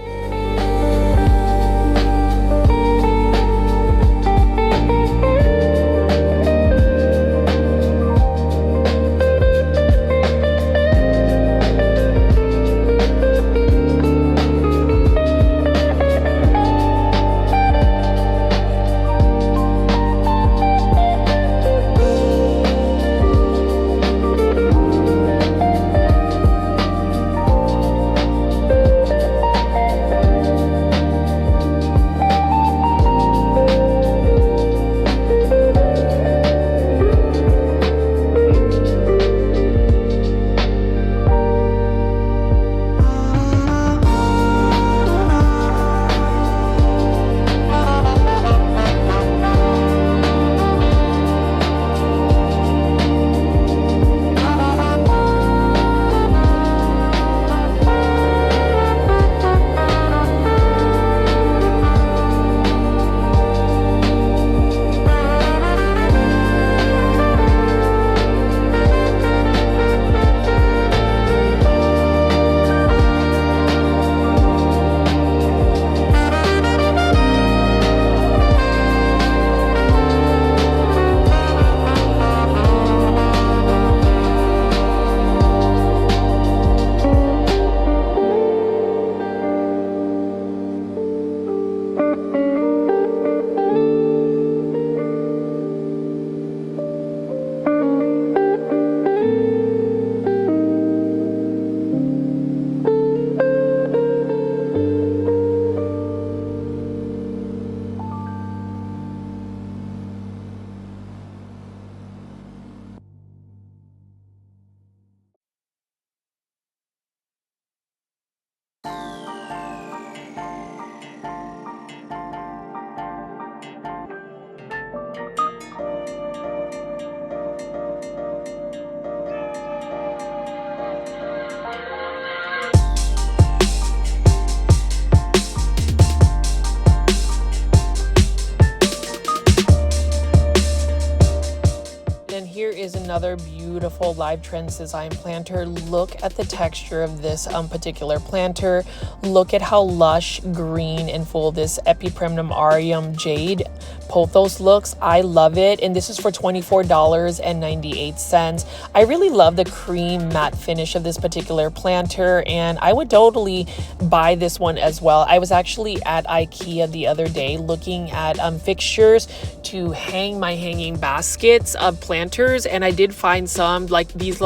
Is another beautiful Live Trends design planter. Look at the texture of this particular planter. Look at how lush, green, and full this Epipremnum aureum jade pothos looks. I love it, and this is for $24.98. I really love the cream matte finish of this particular planter, and I would totally buy this one as well. I was actually at IKEA the other day looking at fixtures to hang my hanging baskets of planters, and I did find some like these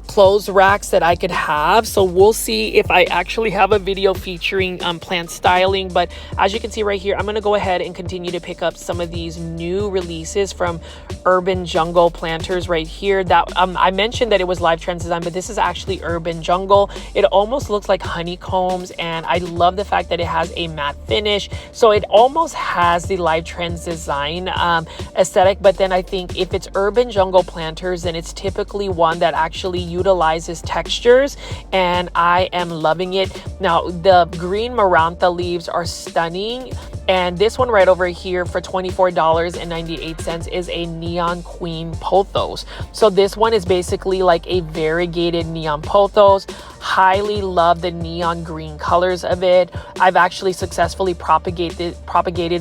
clothes racks that I could have. So we'll see if I actually have a video featuring plant styling. But as you can see right here, I'm going to go ahead and continue to pick up some of these new releases from Urban Jungle planters right here. That I mentioned that it was Live Trends design, but this is actually Urban Jungle. It almost looks like honeycombs, and I love the fact that it has a matte finish, so it almost has the Live Trends design aesthetic. But then I think if it's Urban Jungle planters, then it's typically one that actually utilizes textures, and I am loving it. Now the green Marantha leaves are stunning, and this one right over here for $24.98 is a Neon Queen pothos. So this one is basically like a variegated neon pothos, Highly love the neon green colors of it. I've actually successfully propagated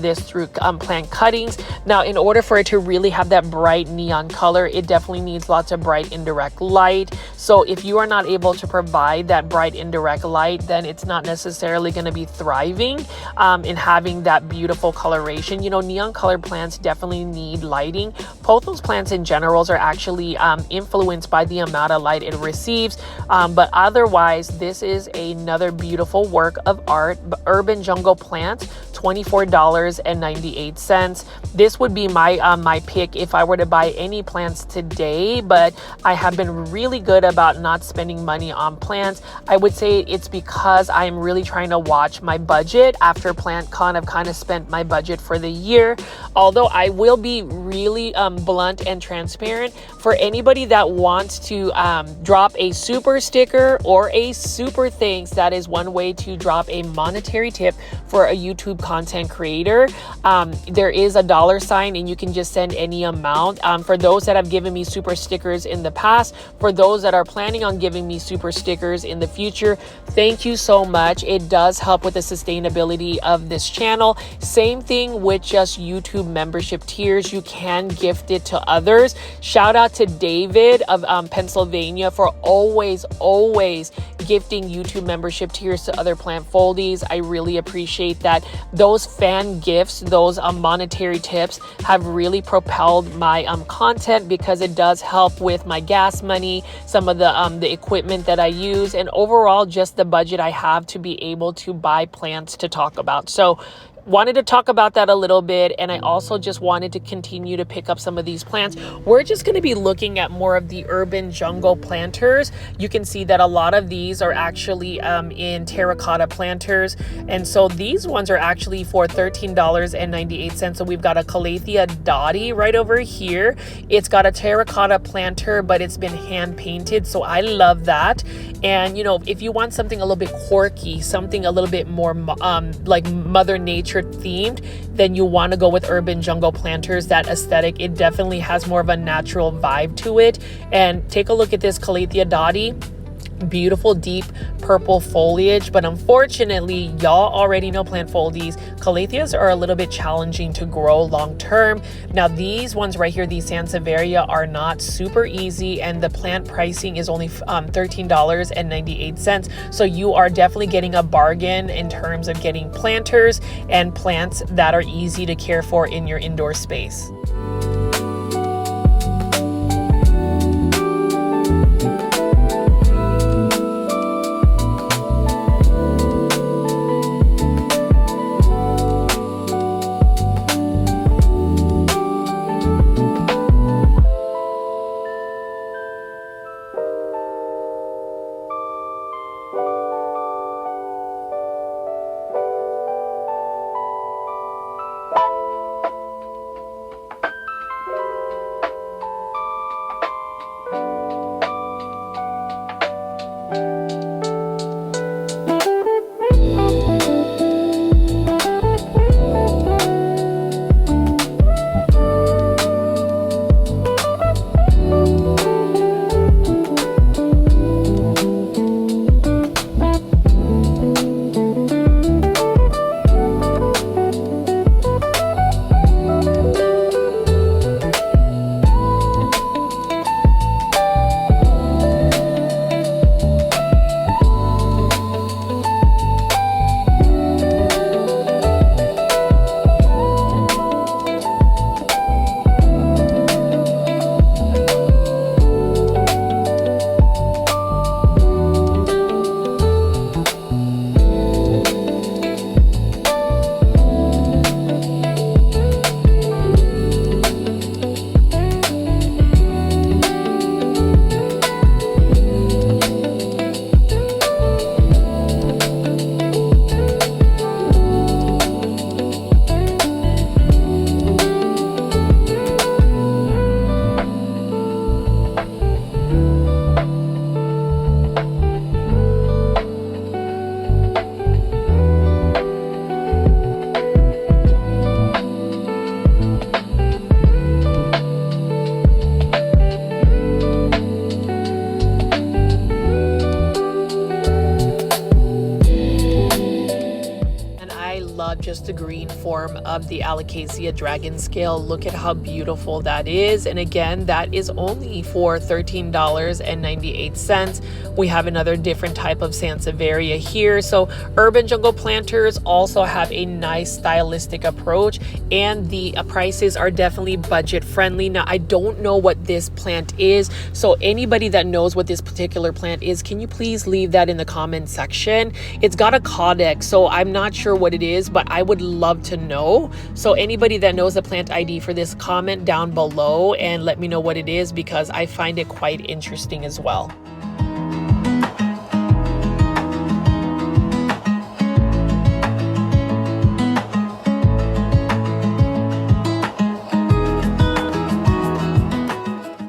this through plant cuttings. Now, in order for it to really have that bright neon color, it definitely needs lots of bright indirect light. So if you are not able to provide that bright indirect light, then it's not necessarily going to be thriving in having that beautiful coloration. You know, neon colored plants definitely need lighting. Pothos plants in general are actually influenced by the amount of light it receives, but otherwise, this is another beautiful work of art. Urban Jungle Plant, $24.98. This would be my pick if I were to buy any plants today, but I have been really good about not spending money on plants. I would say it's because I'm really trying to watch my budget. After PlantCon, I've kind of spent my budget for the year. Although I will be really blunt and transparent, for anybody that wants to drop a super sticker or a super thanks, that is one way to drop a monetary tip for a YouTube content creator. There is a $sign and you can just send any amount. For those that have given me super stickers in the past, for those that are planning on giving me super stickers in the future, thank you so much. It does help with the sustainability of this channel. Same thing with just YouTube membership tiers. You can gift it to others. Shout out to David of Pennsylvania for always gifting YouTube membership tiers to other plant foldies. I really appreciate that. Those fan gifts, those monetary tips have really propelled my content, because it does help with my gas money, some of the equipment that I use, and overall just the budget I have to be able to buy plants to talk about. So wanted to talk about that a little bit, and I also just wanted to continue to pick up some of these plants. We're just going to be looking at more of the urban jungle planters. You can see that a lot of these are actually in terracotta planters, and so these ones are actually for $13.98. So we've got a Calathea dotty right over here. It's got a terracotta planter, but it's been hand painted, so I love that. And you know, if you want something a little bit quirky, something a little bit more like Mother Nature themed, then you want to go with urban jungle planters. That aesthetic, it definitely has more of a natural vibe to it. And take a look at this Calathea dotty. Beautiful deep purple foliage, but unfortunately, y'all already know plant foldies, Calatheas are a little bit challenging to grow long term. Now these ones right here, these Sansevieria, are not super easy, and the plant pricing is only $13.98. So you are definitely getting a bargain in terms of getting planters and plants that are easy to care for in your indoor space. just the green form of the Alocasia dragon scale. Look at how beautiful that is. And again, that is only for $13.98. We have another different type of Sansevieria here. So urban jungle planters also have a nice stylistic approach, and the prices are definitely budget friendly. Now, I don't know what this plant is, so anybody that knows what this particular plant is, can you please leave that in the comment section? It's got a codex, so I'm not sure what it is, but I would love to know. So anybody that knows the plant ID for this, comment down below and let me know what it is, because I find it quite interesting as well.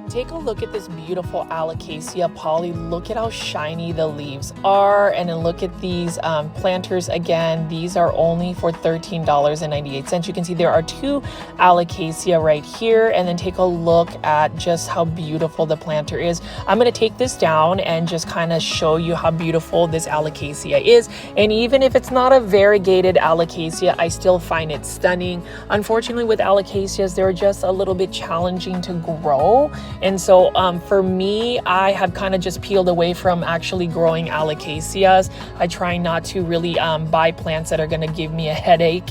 Take a look at this beautiful Alocasia poly. Look at how shiny the leaves are. And then look at these planters again. These are only for $13.98. You can see there are two Alocasia right here. And then take a look at just how beautiful the planter is. I'm going to take this down and just kind of show you how beautiful this Alocasia is. And even if it's not a variegated Alocasia, I still find it stunning. Unfortunately, with Alocasias, they're just a little bit challenging to grow. And so for me, I have kind of just peeled away from actually growing Alocasias. I try not to really buy plants that are going to give me a headache.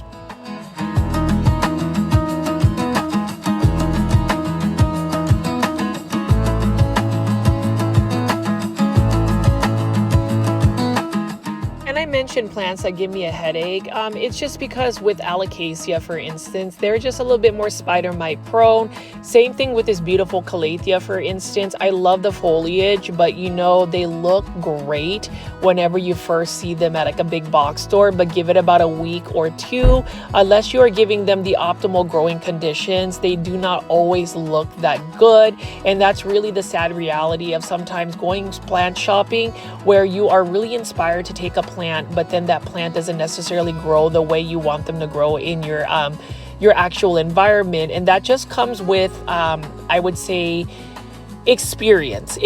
Mention plants that give me a headache. It's just because with Alocasia, for instance, they're just a little bit more spider mite prone. Same thing with this beautiful Calathea, for instance. I love the foliage, but you know, they look great whenever you first see them at like a big box store, but give it about a week or two, unless you are giving them the optimal growing conditions, they do not always look that good. And that's really the sad reality of sometimes going plant shopping, where you are really inspired to take a plant, but then that plant doesn't necessarily grow the way you want them to grow in your actual environment. And that just comes with I would say experience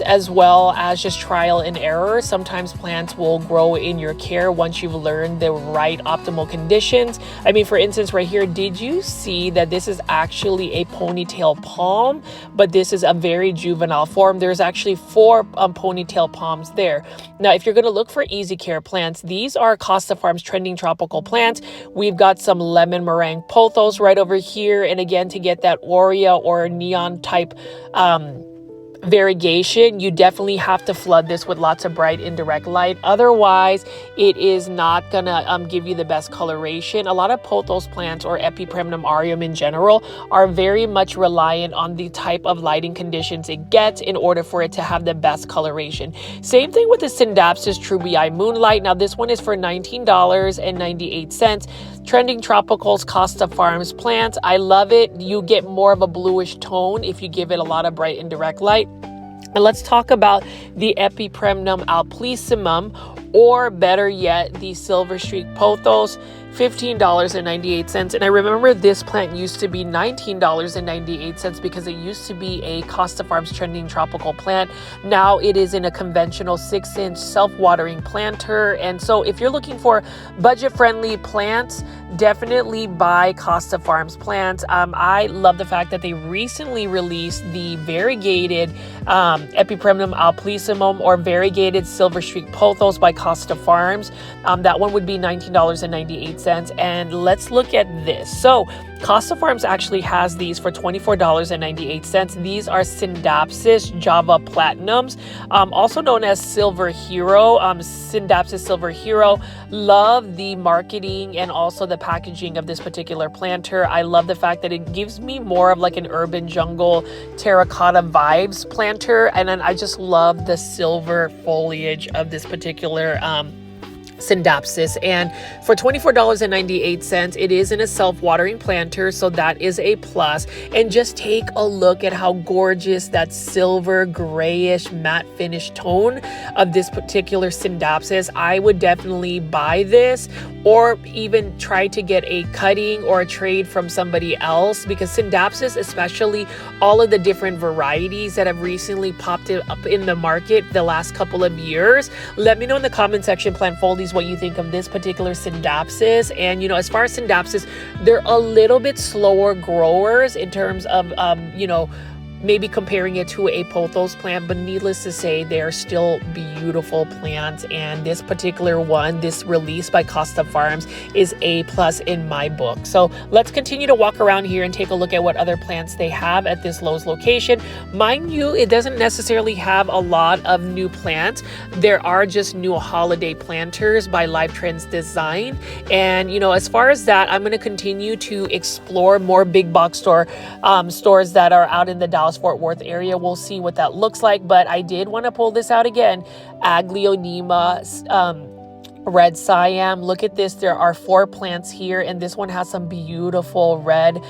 as well as just trial and error. Sometimes plants will grow in your care once you've learned the right optimal conditions. I mean, for instance, right here, did you see that this is actually a ponytail palm, but this is a very juvenile form? There's actually four ponytail palms there. Now, if you're going to look for easy care plants, these are Costa Farms trending tropical plants. We've got some lemon meringue pothos right over here. And again, to get that aurea or neon type variegation, you definitely have to flood this with lots of bright indirect light. Otherwise, it is not gonna give you the best coloration. A lot of pothos plants, or Epipremnum aureum in general, are very much reliant on the type of lighting conditions it gets in order for it to have the best coloration. Same thing with the Scindapsus trubii moonlight. Now this one is for $19.98. Trending Tropicals Costa Farms plants. I love it. You get more of a bluish tone if you give it a lot of bright indirect light. And let's talk about the Epipremnum alplissimum, or better yet, the silver streak pothos. $15.98. And I remember this plant used to be $19.98 because it used to be a Costa Farms trending tropical plant. Now it is in a conventional 6-inch self-watering planter. And so if you're looking for budget-friendly plants, definitely buy Costa Farms plants. I love the fact that they recently released the variegated Epipremnum alplissimum, or variegated silver streak pothos by Costa Farms. That one would be $19.98. And let's look at this. So Costa Farms actually has these for $24.98. These are Scindapsus Java Platinums, also known as Silver Hero. Scindapsus Silver Hero. Love the marketing and also the packaging of this particular planter. I love the fact that it gives me more of like an urban jungle terracotta vibes planter. And then I just love the silver foliage of this particular Scindapsus. And for $24.98, it is in a self-watering planter, so that is a plus. And just take a look at how gorgeous that silver grayish matte finish tone of this particular Scindapsus. I would definitely buy this, or even try to get a cutting or a trade from somebody else, because Scindapsus, especially all of the different varieties that have recently popped up in the market the last couple of years. Let me know in the comment section, Plant Foldies, please what you think of this particular Syndapsis. And, you know, as far as Syndapsis, they're a little bit slower growers in terms of, you know, maybe comparing it to a pothos plant, but needless to say, they are still beautiful plants. And this particular one, this release by Costa Farms, is A+ in my book. So let's continue to walk around here and take a look at what other plants they have at this Lowe's location. Mind you, it doesn't necessarily have a lot of new plants. There are just new holiday planters by Live Trends Design. And, you know, as far as that, I'm going to continue to explore more big box stores that are out in the Dallas Fort Worth area. We'll see what that looks like, but I did want to pull this out again. Aglaonema red Siam. Look at this. There are 4 plants here, and this one has some beautiful red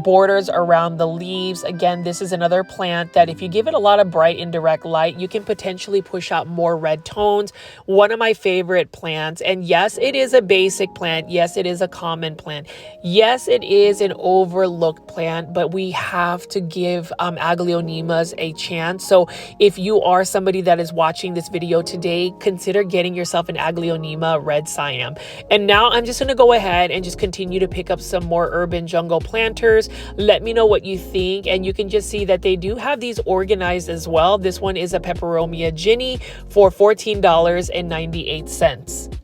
borders around the leaves. Again, this is another plant that if you give it a lot of bright indirect light, you can potentially push out more red tones. One of my favorite plants. And yes, it is a basic plant. Yes, it is a common plant. Yes, it is an overlooked plant, but we have to give Aglaonemas a chance. So if you are somebody that is watching this video today, consider getting yourself an Aglaonema red Siam. And now I'm just going to go ahead and just continue to pick up some more urban jungle planters. Let me know what you think, and you can just see that they do have these organized as well. This one is a Peperomia Ginny for $14.98.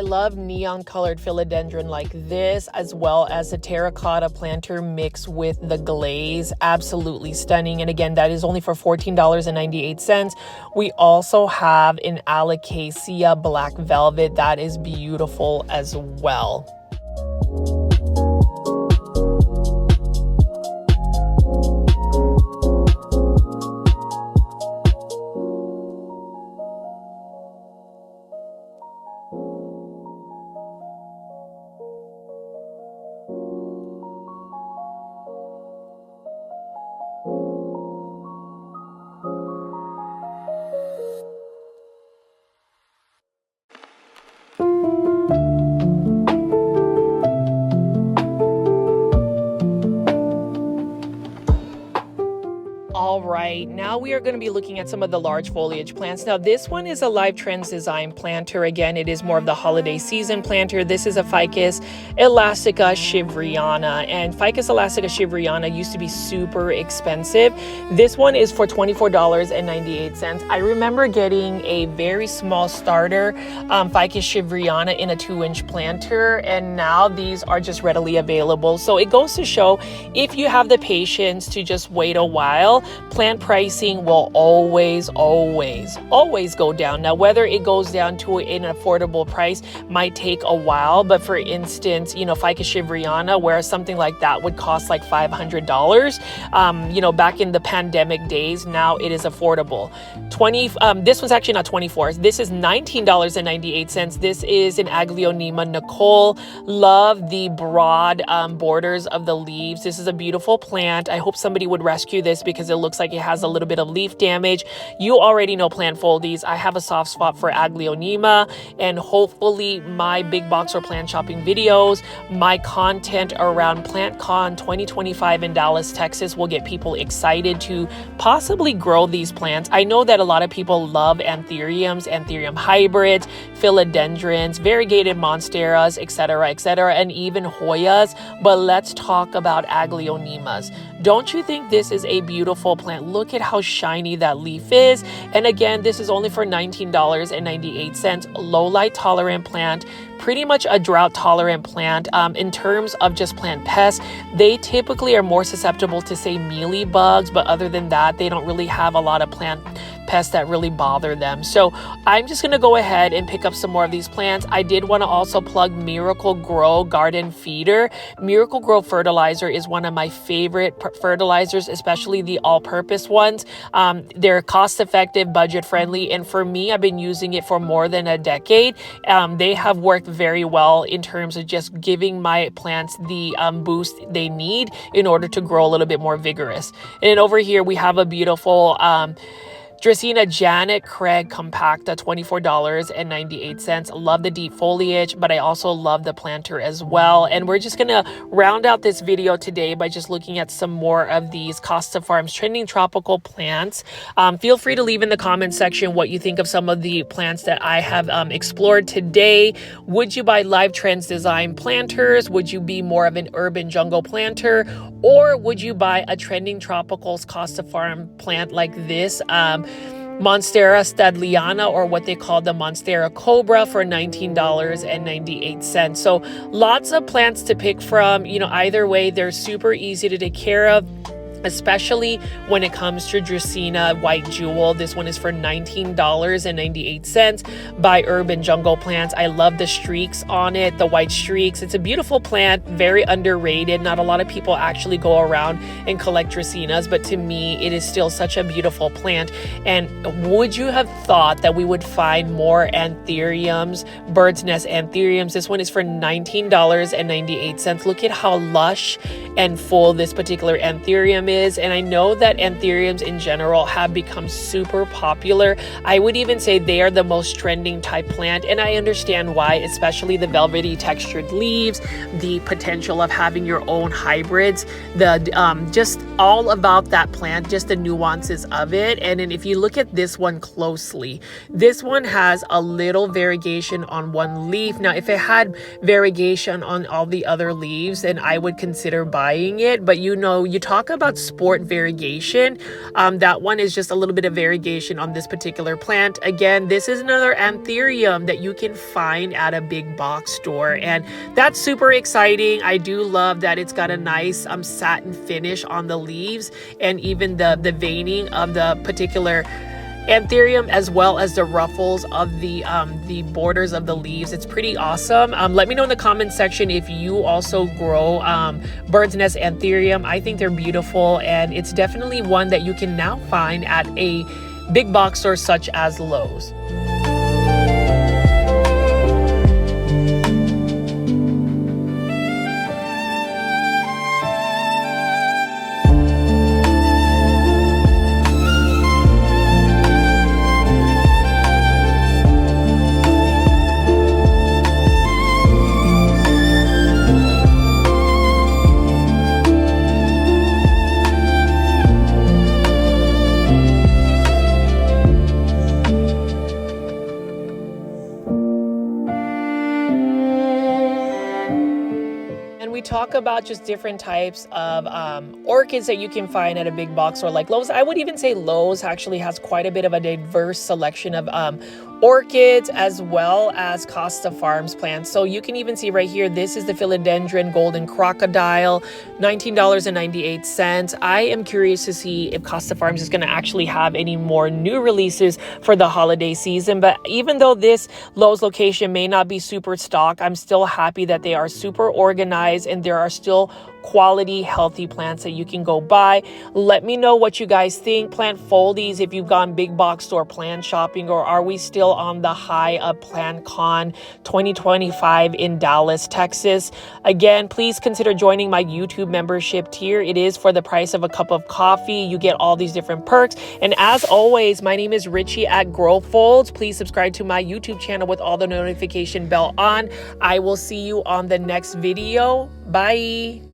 Love neon colored philodendron like this, as well as a terracotta planter mixed with the glaze. Absolutely stunning. And again, that is only for $14.98. We also have an Alocasia black velvet that is beautiful as well. All right, now we are going to be looking at some of the large foliage plants. Now, this one is a Live Trends Design planter. Again, it is more of the holiday season planter. This is a Ficus elastica shivriana, and Ficus elastica shivriana used to be super expensive. This one is for $24.98. I remember getting a very small starter Ficus shivriana in a 2-inch planter, and now these are just readily available. So it goes to show, if you have the patience to just wait a while, plant pricing will always go down. Now, whether it goes down to an affordable price might take a while, but for instance, you know, Ficus shivriana, where something like that would cost like $500, you know, back in the pandemic days, now it is affordable. This was actually not 24. This is $19.98. This is an Aglaonema Nicole. Love the broad borders of the leaves. This is a beautiful plant. I hope somebody would rescue this because it looks like it has a little bit of leaf damage. You already know Plant Foldies. I have a soft spot for Aglaonema, and hopefully my big box or plant shopping videos, my content around PlantCon 2025 in Dallas, Texas will get people excited to possibly grow these plants. I know that a lot of people love anthuriums, anthurium hybrids, philodendrons, variegated monsteras, etc., and even Hoyas, but let's talk about Aglaonemas. Don't you think this is a beautiful plant? Look at how shiny that leaf is. And again, this is only for $19.98. Low light tolerant plant, pretty much a drought tolerant plant. In terms of just plant pests, they typically are more susceptible to, say, mealy bugs, but other than that, they don't really have a lot of plant pests that really bother them. So I'm just going to go ahead and pick up some more of these plants. I did want to also plug Miracle Grow Garden Feeder. Miracle Grow fertilizer is one of my favorite fertilizers, especially the all-purpose ones. They're cost-effective, budget-friendly, and for me, I've been using it for more than a decade. They have worked very well in terms of just giving my plants the boost they need in order to grow a little bit more vigorous. And then over here, we have a beautiful Dracaena Janet Craig Compacta, $24.98. Love the deep foliage, but I also love the planter as well. And we're just gonna round out this video today by just looking at some more of these Costa Farms trending tropical plants. Feel free to leave in the comment section what you think of some of the plants that I have explored today. Would you buy Live Trends Design planters? Would you be more of an urban jungle planter? Or would you buy a trending tropicals Costa Farm plant like this? Monstera Stadliana, or what they call the Monstera Cobra, for $19.98. So lots of plants to pick from. You know, either way, they're super easy to take care of, especially when it comes to Dracaena White Jewel. This one is for $19.98 by Urban Jungle Plants. I love the streaks on it, the white streaks. It's a beautiful plant, very underrated. Not a lot of people actually go around and collect Dracaenas, but to me, it is still such a beautiful plant. And would you have thought that we would find more anthuriums, bird's nest anthuriums? This one is for $19.98. Look at how lush and full this particular anthurium is. And I know that anthuriums in general have become super popular. I would even say they are the most trending type plant, and I understand why, especially the velvety textured leaves, the potential of having your own hybrids, the just all about that plant, just the nuances of it. And then if you look at this one closely, this one has a little variegation on one leaf. Now, if it had variegation on all the other leaves, then I would consider buying it. But you know, you talk about sport variegation. That one is just a little bit of variegation on this particular plant. Again, this is another anthurium that you can find at a big box store, and that's super exciting. I do love that it's got a nice satin finish on the leaves, and even the veining of the particular anthurium, as well as the ruffles of the borders of the leaves. It's pretty awesome. Let me know in the comment section if you also grow bird's nest anthurium. I think they're beautiful, and it's definitely one that you can now find at a big box store such as Lowe's. We talk about just different types of orchids that you can find at a big box store like Lowe's. I would even say Lowe's actually has quite a bit of a diverse selection of orchids, as well as Costa Farms plants. So you can even see right here, this is the Philodendron Golden Crocodile, $19.98. I am curious to see if Costa Farms is going to actually have any more new releases for the holiday season. But even though this Lowe's location may not be super stocked, I'm still happy that they are super organized and there are still quality, healthy plants that you can go buy. Let me know what you guys think. Plant foldies, if you've gone big box store plant shopping, or are we still on the high of PlantCon 2025 in Dallas, Texas? Again, please consider joining my YouTube membership tier. It is for the price of a cup of coffee. You get all these different perks. And as always, my name is Richie at Grow Folds. Please subscribe to my YouTube channel with all the notification bell on. I will see you on the next video. Bye.